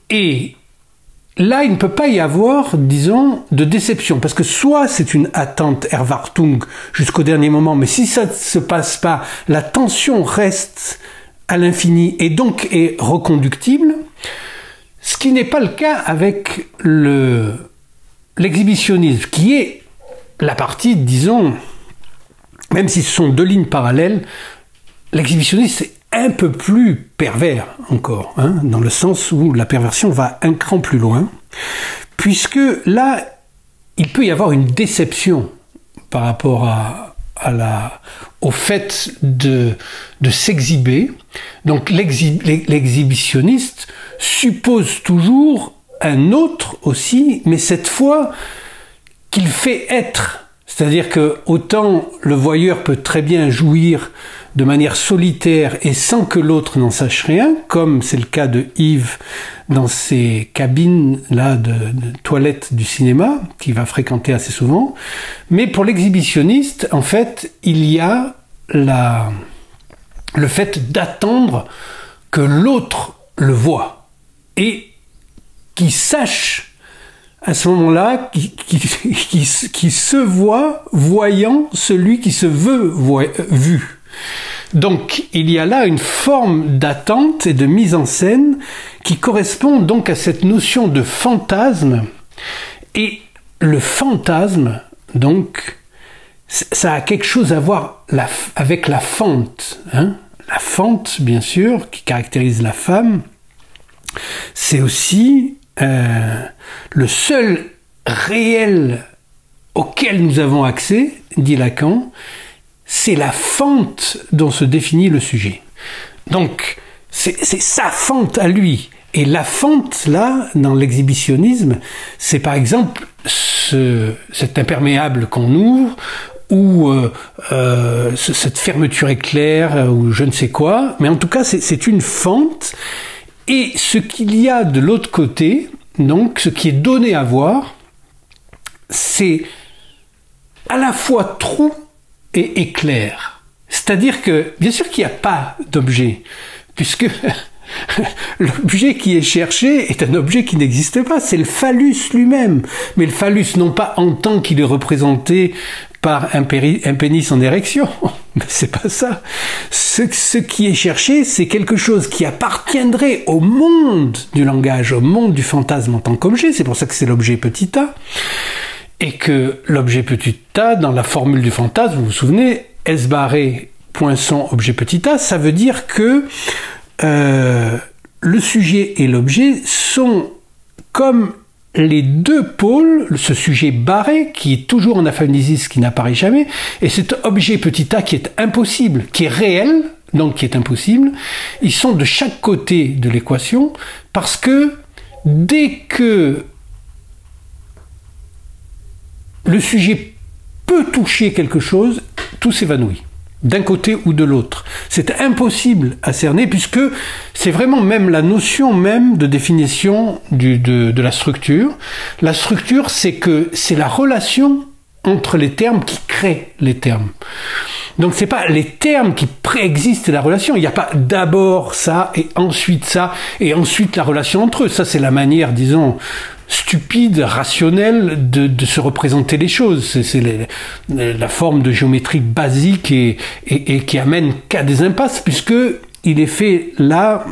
Et là, il ne peut pas y avoir, disons, de déception, parce que soit c'est une attente Erwartung jusqu'au dernier moment, mais si ça ne se passe pas, la tension reste à l'infini et donc est reconductible, ce qui n'est pas le cas avec l'exhibitionnisme, qui est la partie, disons, même si ce sont deux lignes parallèles, l'exhibitionnisme est un peu plus pervers encore, hein, dans le sens où la perversion va un cran plus loin, puisque là, il peut y avoir une déception par rapport au fait de s'exhiber. Donc l'exhibitionniste suppose toujours un autre aussi, mais cette fois qu'il fait être. C'est-à-dire que autant le voyeur peut très bien jouir de manière solitaire et sans que l'autre n'en sache rien, comme c'est le cas de Yves dans ses cabines là de toilettes du cinéma, qu'il va fréquenter assez souvent. Mais pour l'exhibitionniste, en fait, il y a le fait d'attendre que l'autre le voie et qu'il sache à ce moment-là, qui se voit voyant celui qui se veut vu. Donc, il y a là une forme d'attente et de mise en scène qui correspond donc à cette notion de fantasme. Et le fantasme, donc, ça a quelque chose à voir avec la fente. Hein. La fente, bien sûr, qui caractérise la femme, c'est aussi le seul réel auquel nous avons accès, dit Lacan, c'est la fente dont se définit le sujet. Donc, c'est sa fente à lui. Et la fente, là, dans l'exhibitionnisme, c'est par exemple cet imperméable qu'on ouvre, ou cette fermeture éclair, ou je ne sais quoi. Mais en tout cas, c'est une fente. Et ce qu'il y a de l'autre côté, donc, ce qui est donné à voir, c'est à la fois trou et éclair. C'est-à-dire que, bien sûr qu'il n'y a pas d'objet, puisque l'objet qui est cherché est un objet qui n'existe pas, c'est le phallus lui-même. Mais le phallus, non pas en tant qu'il est représenté par un pénis en érection, mais c'est pas ça. Ce qui est cherché, c'est quelque chose qui appartiendrait au monde du langage, au monde du fantasme en tant qu'objet, c'est pour ça que c'est l'objet petit a, et que l'objet petit a, dans la formule du fantasme, vous vous souvenez, S barré, poinçon, objet petit a, ça veut dire que le sujet et l'objet sont comme les deux pôles, ce sujet barré qui est toujours en aphanisis, qui n'apparaît jamais, et cet objet petit a qui est impossible, qui est réel, donc qui est impossible, ils sont de chaque côté de l'équation, parce que dès que le sujet peut toucher quelque chose, tout s'évanouit, d'un côté ou de l'autre. C'est impossible à cerner, puisque c'est vraiment même la notion même de définition de la structure. La structure, c'est la relation entre les termes qui créent les termes. Donc c'est pas les termes qui préexistent la relation. Il n'y a pas d'abord ça et ensuite la relation entre eux. Ça, c'est la manière, disons, stupide, rationnelle de se représenter les choses. C'est la forme de géométrie basique et qui amène qu'à des impasses, puisque il est fait là,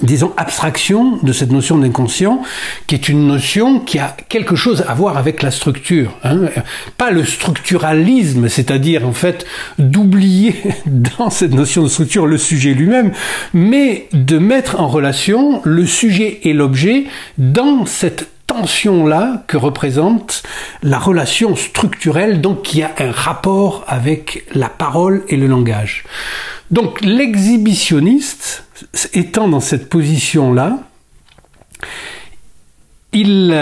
disons, abstraction de cette notion d'inconscient, qui est une notion qui a quelque chose à voir avec la structure, hein. Pas le structuralisme, c'est-à-dire en fait d'oublier dans cette notion de structure le sujet lui-même, mais de mettre en relation le sujet et l'objet dans cette tension-là que représente la relation structurelle, donc qui a un rapport avec la parole et le langage. Donc l'exhibitionniste, étant dans cette position-là, il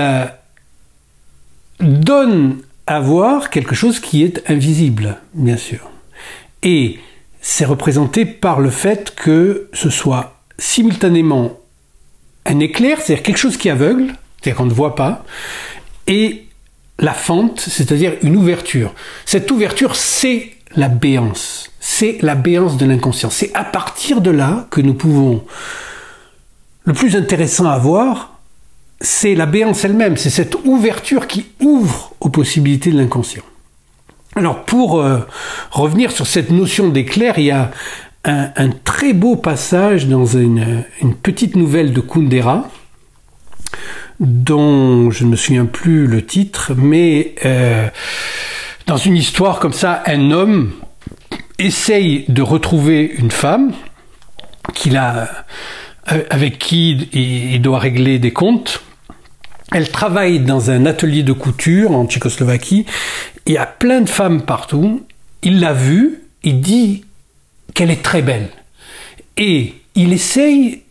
donne à voir quelque chose qui est invisible, bien sûr. Et c'est représenté par le fait que ce soit simultanément un éclair, c'est-à-dire quelque chose qui aveugle, c'est-à-dire qu'on ne voit pas, et la fente, c'est-à-dire une ouverture. Cette ouverture, c'est la béance. C'est la béance de l'inconscient. C'est à partir de là que nous pouvons... Le plus intéressant à voir, c'est la béance elle-même. C'est cette ouverture qui ouvre aux possibilités de l'inconscient. Alors, pour revenir sur cette notion d'éclair, il y a un très beau passage dans une petite nouvelle de Kundera, dont je ne me souviens plus le titre, mais dans une histoire comme ça, un homme essaye de retrouver une femme avec qui il doit régler des comptes. Elle travaille dans un atelier de couture en Tchécoslovaquie. Il y a plein de femmes partout. Il l'a vue, il dit qu'elle est très belle. Et il essaye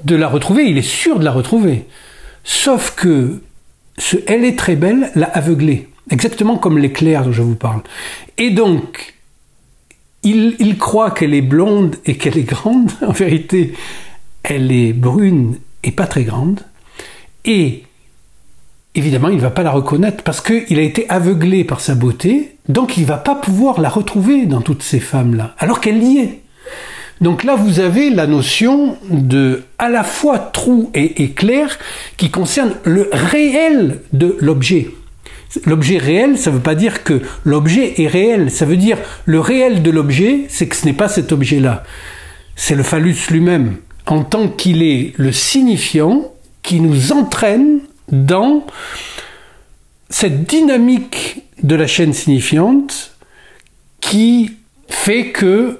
de la retrouver, il est sûr de la retrouver. Sauf que ce « elle est très belle » l'a aveuglée. Exactement comme l'éclair dont je vous parle. Et donc, il croit qu'elle est blonde et qu'elle est grande. En vérité, elle est brune et pas très grande. Et évidemment, il ne va pas la reconnaître parce qu'il a été aveuglé par sa beauté. Donc, il ne va pas pouvoir la retrouver dans toutes ces femmes-là, alors qu'elle y est. Donc là, vous avez la notion de à la fois trou et éclair qui concerne le réel de l'objet. L'objet réel, ça ne veut pas dire que l'objet est réel. Ça veut dire le réel de l'objet, c'est que ce n'est pas cet objet-là. C'est le phallus lui-même, en tant qu'il est le signifiant qui nous entraîne dans cette dynamique de la chaîne signifiante qui fait que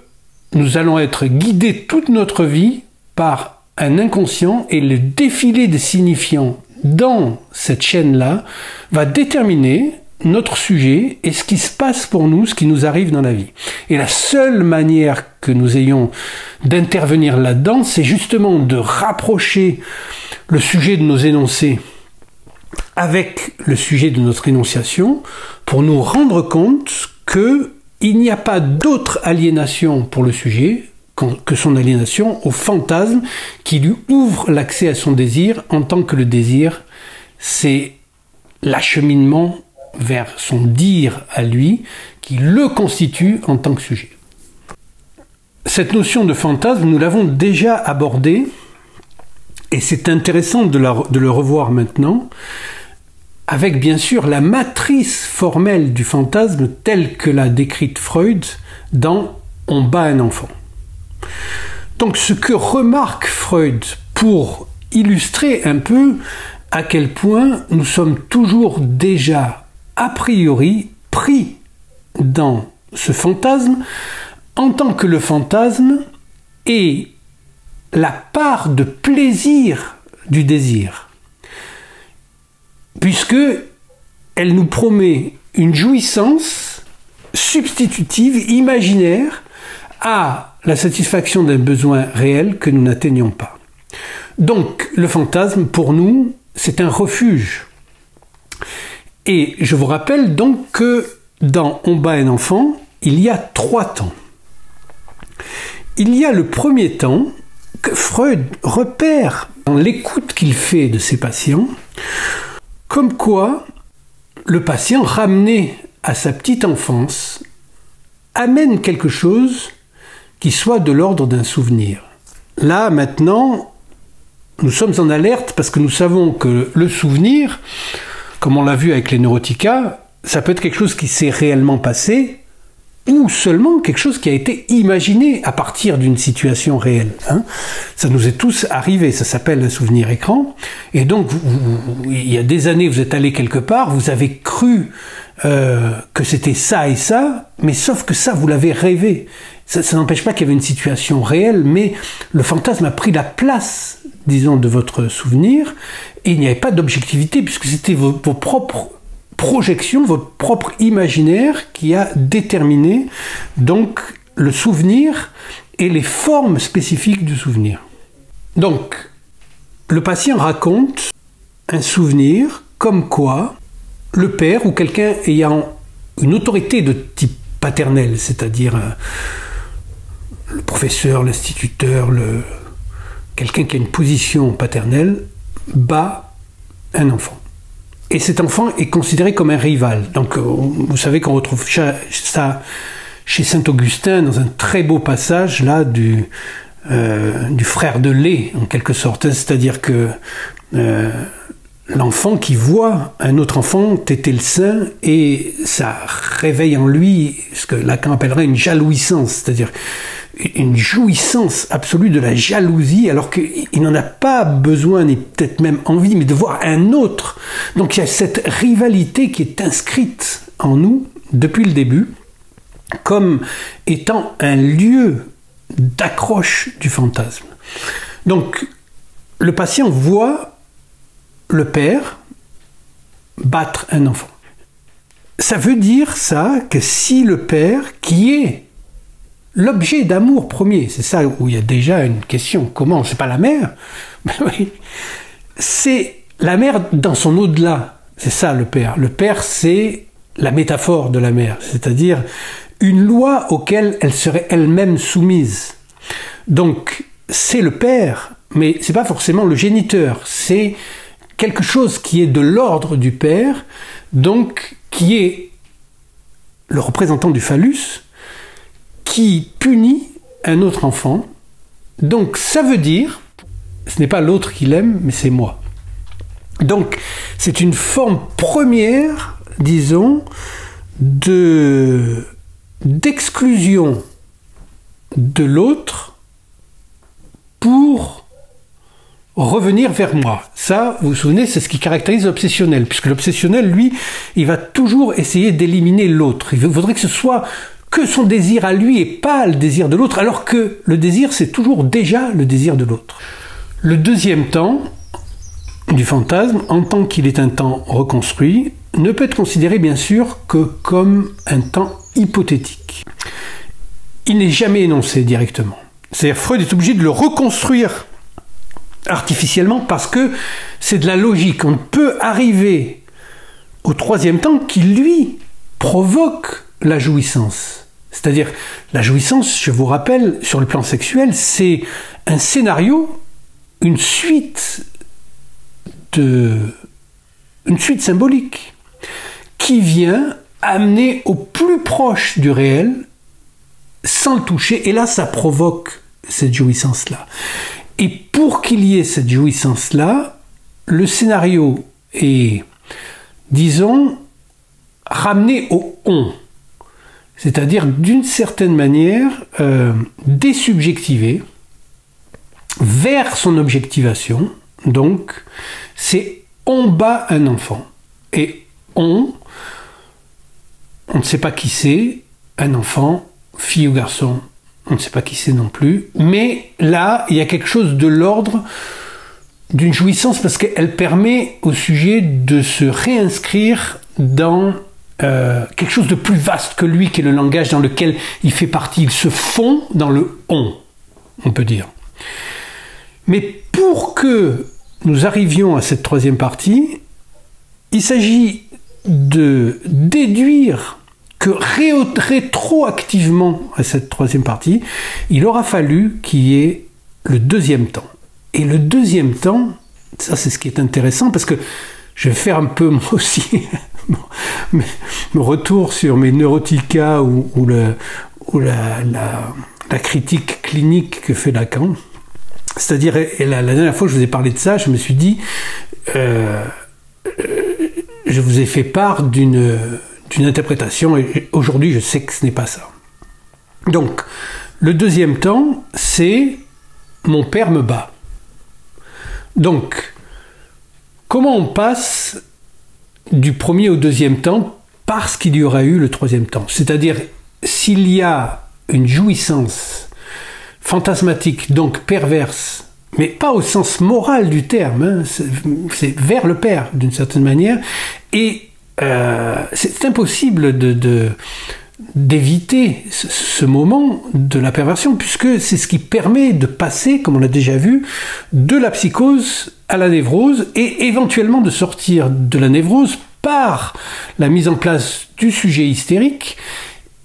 nous allons être guidés toute notre vie par un inconscient, et le défilé des signifiants dans cette chaîne-là va déterminer notre sujet et ce qui se passe pour nous, ce qui nous arrive dans la vie. Et la seule manière que nous ayons d'intervenir là-dedans, c'est justement de rapprocher le sujet de nos énoncés avec le sujet de notre énonciation pour nous rendre compte qu'il n'y a pas d'autre aliénation pour le sujet que son aliénation au fantasme qui lui ouvre l'accès à son désir en tant que le désir, c'est l'acheminement vers son dire à lui, qui le constitue en tant que sujet. Cette notion de fantasme, nous l'avons déjà abordée, et c'est intéressant de le revoir maintenant, avec bien sûr la matrice formelle du fantasme telle que l'a décrite Freud dans « On bat un enfant ». Donc ce que remarque Freud pour illustrer un peu à quel point nous sommes toujours déjà a priori pris dans ce fantasme en tant que le fantasme est la part de plaisir du désir, puisque elle nous promet une jouissance substitutive, imaginaire, à la satisfaction d'un besoin réel que nous n'atteignons pas. Donc le fantasme, pour nous, c'est un refuge. Et je vous rappelle donc que dans « On bat un enfant », il y a 3 temps. Il y a le premier temps que Freud repère dans l'écoute qu'il fait de ses patients, comme quoi le patient ramené à sa petite enfance amène quelque chose qui soit de l'ordre d'un souvenir. Là, maintenant, nous sommes en alerte parce que nous savons que le souvenir, comme on l'a vu avec les neurotica, ça peut être quelque chose qui s'est réellement passé ou seulement quelque chose qui a été imaginé à partir d'une situation réelle. Ça nous est tous arrivé, ça s'appelle un souvenir écran. Et donc, il y a des années, vous êtes allé quelque part, vous avez cru que c'était ça et ça, mais sauf que ça, vous l'avez rêvé. Ça n'empêche pas qu'il y avait une situation réelle, mais le fantasme a pris la place, disons, de votre souvenir, et il n'y avait pas d'objectivité, puisque c'était vos propres projections, votre propre imaginaire qui a déterminé donc le souvenir et les formes spécifiques du souvenir. Donc, le patient raconte un souvenir comme quoi le père ou quelqu'un ayant une autorité de type paternel, c'est-à-dire le professeur, l'instituteur, quelqu'un qui a une position paternelle, bat un enfant. Et cet enfant est considéré comme un rival. Donc, vous savez qu'on retrouve ça chez Saint-Augustin dans un très beau passage là du frère de lait, en quelque sorte. C'est-à-dire que l'enfant qui voit un autre enfant téter le sein et ça réveille en lui ce que Lacan appellerait une jalouissance, c'est-à-dire une jouissance absolue de la jalousie, alors qu'il n'en a pas besoin, ni peut-être même envie, mais de voir un autre. Donc il y a cette rivalité qui est inscrite en nous depuis le début, comme étant un lieu d'accroche du fantasme. Donc le patient voit le père battre un enfant. Ça veut dire ça que si le père, qui est l'objet d'amour premier, c'est ça où il y a déjà une question, comment, c'est pas la mère, oui, c'est la mère dans son au-delà, c'est ça le père. Le père, c'est la métaphore de la mère, c'est-à-dire une loi auquel elle serait elle-même soumise. Donc c'est le père, mais c'est pas forcément le géniteur, c'est quelque chose qui est de l'ordre du père, donc qui est le représentant du phallus, qui punit un autre enfant. Donc ça veut dire, ce n'est pas l'autre qui l'aime, mais c'est moi. Donc c'est une forme première, disons, d'exclusion de l'autre pour revenir vers moi. Ça, vous vous souvenez, c'est ce qui caractérise l'obsessionnel, puisque l'obsessionnel, lui, il va toujours essayer d'éliminer l'autre. Il faudrait que ce soit que son désir à lui et pas le désir de l'autre, alors que le désir, c'est toujours déjà le désir de l'autre. Le deuxième temps du fantasme, en tant qu'il est un temps reconstruit, ne peut être considéré bien sûr que comme un temps hypothétique. Il n'est jamais énoncé directement. C'est-à-dire Freud est obligé de le reconstruire artificiellement parce que c'est de la logique. On peut arriver au troisième temps qui, lui, provoque la jouissance. C'est-à-dire, la jouissance, je vous rappelle, sur le plan sexuel, c'est un scénario, une suite symbolique qui vient amener au plus proche du réel sans le toucher, et là, ça provoque cette jouissance-là. Et pour qu'il y ait cette jouissance-là, le scénario est, disons, ramené au on. C'est-à-dire, d'une certaine manière, désubjectivé vers son objectivation. Donc, c'est on bat un enfant. Et on ne sait pas qui c'est, un enfant, fille ou garçon, on ne sait pas qui c'est non plus. Mais là, il y a quelque chose de l'ordre d'une jouissance parce qu'elle permet au sujet de se réinscrire dans quelque chose de plus vaste que lui, qui est le langage dans lequel il fait partie. Il se fond dans le on peut dire. Mais pour que nous arrivions à cette troisième partie, il s'agit de déduire que rétroactivement à cette troisième partie, il aura fallu qu'il y ait le deuxième temps. Et le deuxième temps, ça c'est ce qui est intéressant, parce que je vais faire un peu moi aussi mon retour sur mes neurotica ou la critique clinique que fait Lacan. C'est-à-dire, la dernière fois que je vous ai parlé de ça, je me suis dit, je vous ai fait part d'une interprétation, et aujourd'hui je sais que ce n'est pas ça. Donc, le deuxième temps, c'est « mon père me bat ». Donc, comment on passe du premier au deuxième temps parce qu'il y aura eu le troisième temps? C'est-à-dire, s'il y a une jouissance fantasmatique, donc perverse, mais pas au sens moral du terme, hein, c'est vers le père d'une certaine manière, et c'est impossible d'éviter ce moment de la perversion, puisque c'est ce qui permet de passer, comme on l'a déjà vu, de la psychose à la névrose, et éventuellement de sortir de la névrose par la mise en place du sujet hystérique.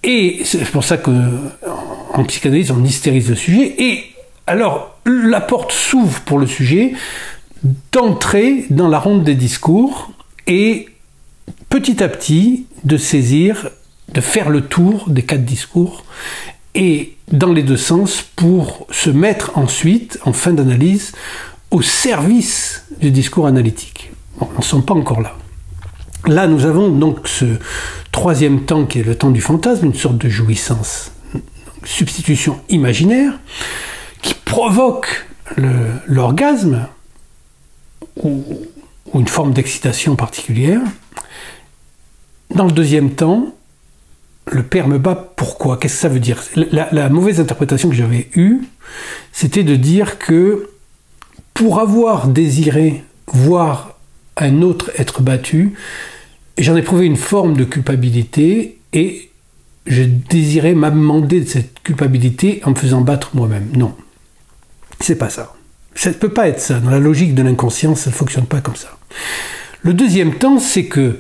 Et c'est pour ça qu'en psychanalyse, on hystérise le sujet. Et alors, la porte s'ouvre pour le sujet d'entrer dans la ronde des discours et petit à petit de saisir, de faire le tour des 4 discours et dans les deux sens pour se mettre ensuite, en fin d'analyse, au service du discours analytique. Bon, on n'en sommes pas encore là. Là, nous avons donc ce troisième temps qui est le temps du fantasme, une sorte de jouissance, substitution imaginaire, qui provoque l'orgasme ou une forme d'excitation particulière. Dans le deuxième temps, le père me bat, pourquoi? Qu'est-ce que ça veut dire? La mauvaise interprétation que j'avais eue, c'était de dire que pour avoir désiré voir un autre être battu, j'en ai éprouvé une forme de culpabilité et je désirais m'amender de cette culpabilité en me faisant battre moi-même. Non, c'est pas ça. Ça ne peut pas être ça. Dans la logique de l'inconscience, ça ne fonctionne pas comme ça. Le deuxième temps, c'est que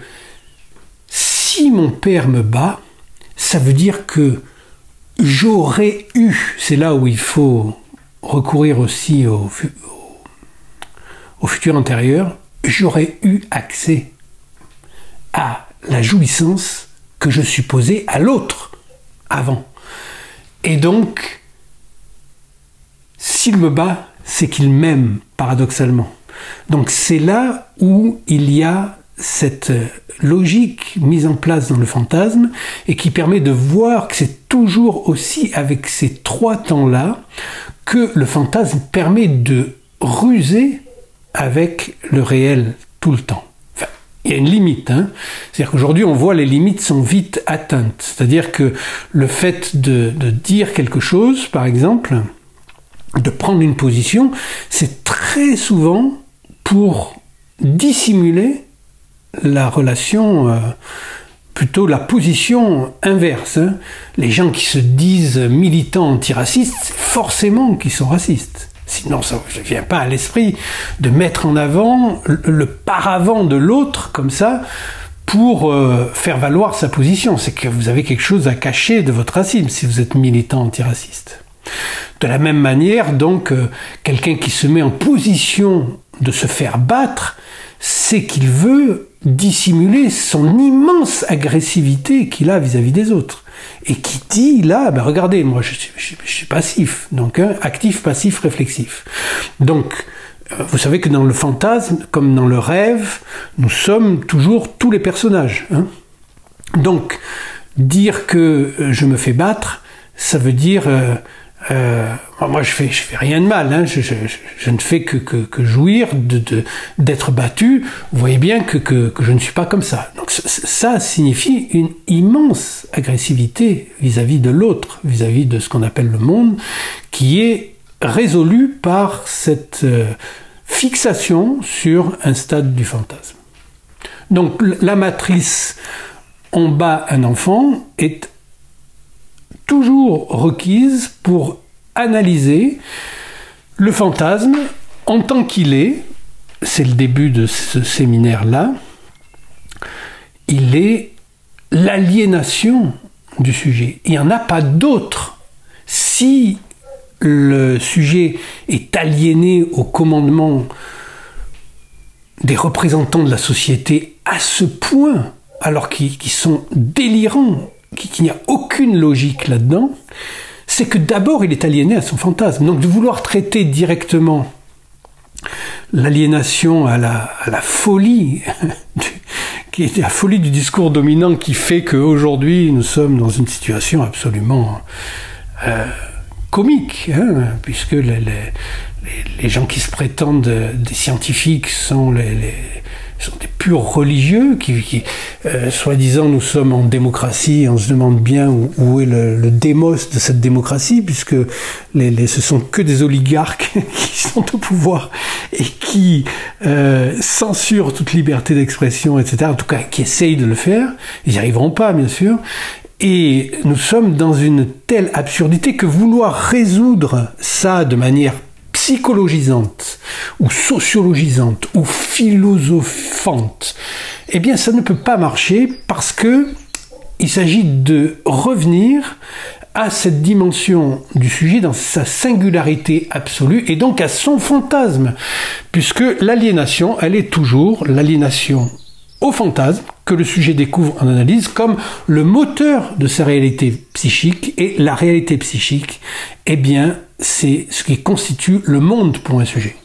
si mon père me bat, ça veut dire que j'aurais eu, c'est là où il faut recourir aussi au futur antérieur, j'aurais eu accès à la jouissance que je supposais à l'autre avant. Et donc, s'il me bat, c'est qu'il m'aime, paradoxalement. Donc c'est là où il y a cette logique mise en place dans le fantasme et qui permet de voir que c'est toujours aussi avec ces 3 temps-là que le fantasme permet de ruser avec le réel tout le temps. Enfin, il y a une limite, hein. C'est-à-dire qu'aujourd'hui on voit les limites sont vite atteintes. C'est-à-dire que le fait de dire quelque chose, par exemple, de prendre une position, c'est très souvent pour dissimuler la relation, plutôt la position inverse. Hein. Les gens qui se disent militants antiracistes, forcément qu'ils sont racistes. Sinon, ça ne vient pas à l'esprit de mettre en avant le paravent de l'autre, comme ça, pour faire valoir sa position. C'est que vous avez quelque chose à cacher de votre racisme, si vous êtes militant antiraciste. De la même manière, donc, quelqu'un qui se met en position de se faire battre, c'est qu'il veut dissimuler son immense agressivité qu'il a vis-à-vis des autres. Et qui dit, là, ben regardez, moi je suis passif, donc hein, actif, passif, réflexif. Donc, vous savez que dans le fantasme, comme dans le rêve, nous sommes toujours tous les personnages. Hein. Donc, dire que je me fais battre, ça veut dire... moi je fais rien de mal, hein. Je ne fais que jouir d'être battu. Vous voyez bien que je ne suis pas comme ça. Donc ça signifie une immense agressivité vis-à-vis de l'autre, vis-à-vis de ce qu'on appelle le monde, qui est résolue par cette fixation sur un stade du fantasme. Donc la matrice on bat un enfant est toujours requise pour analyser le fantasme en tant qu'il est. C'est le début de ce séminaire-là. Il est l'aliénation du sujet. Il n'y en a pas d'autre. Si le sujet est aliéné au commandement des représentants de la société à ce point, alors qu'ils sont délirants, qu'il n'y a aucune logique là-dedans, c'est que d'abord il est aliéné à son fantasme. Donc de vouloir traiter directement l'aliénation à la folie, qui est la folie du discours dominant qui fait qu'aujourd'hui nous sommes dans une situation absolument comique, hein, puisque les gens qui se prétendent des scientifiques sont sont des purs religieux qui soi-disant, nous sommes en démocratie, et on se demande bien où est le démos de cette démocratie, puisque ce sont que des oligarques qui sont au pouvoir et qui censurent toute liberté d'expression, etc. En tout cas, qui essayent de le faire. Ils n'y arriveront pas, bien sûr. Et nous sommes dans une telle absurdité que vouloir résoudre ça de manière psychologisante, ou sociologisante, ou philosophante, eh bien ça ne peut pas marcher parce que il s'agit de revenir à cette dimension du sujet dans sa singularité absolue et donc à son fantasme, puisque l'aliénation, elle est toujours l'aliénation au fantasme que le sujet découvre en analyse comme le moteur de sa réalité psychique, et la réalité psychique, eh bien, c'est ce qui constitue le monde pour un sujet.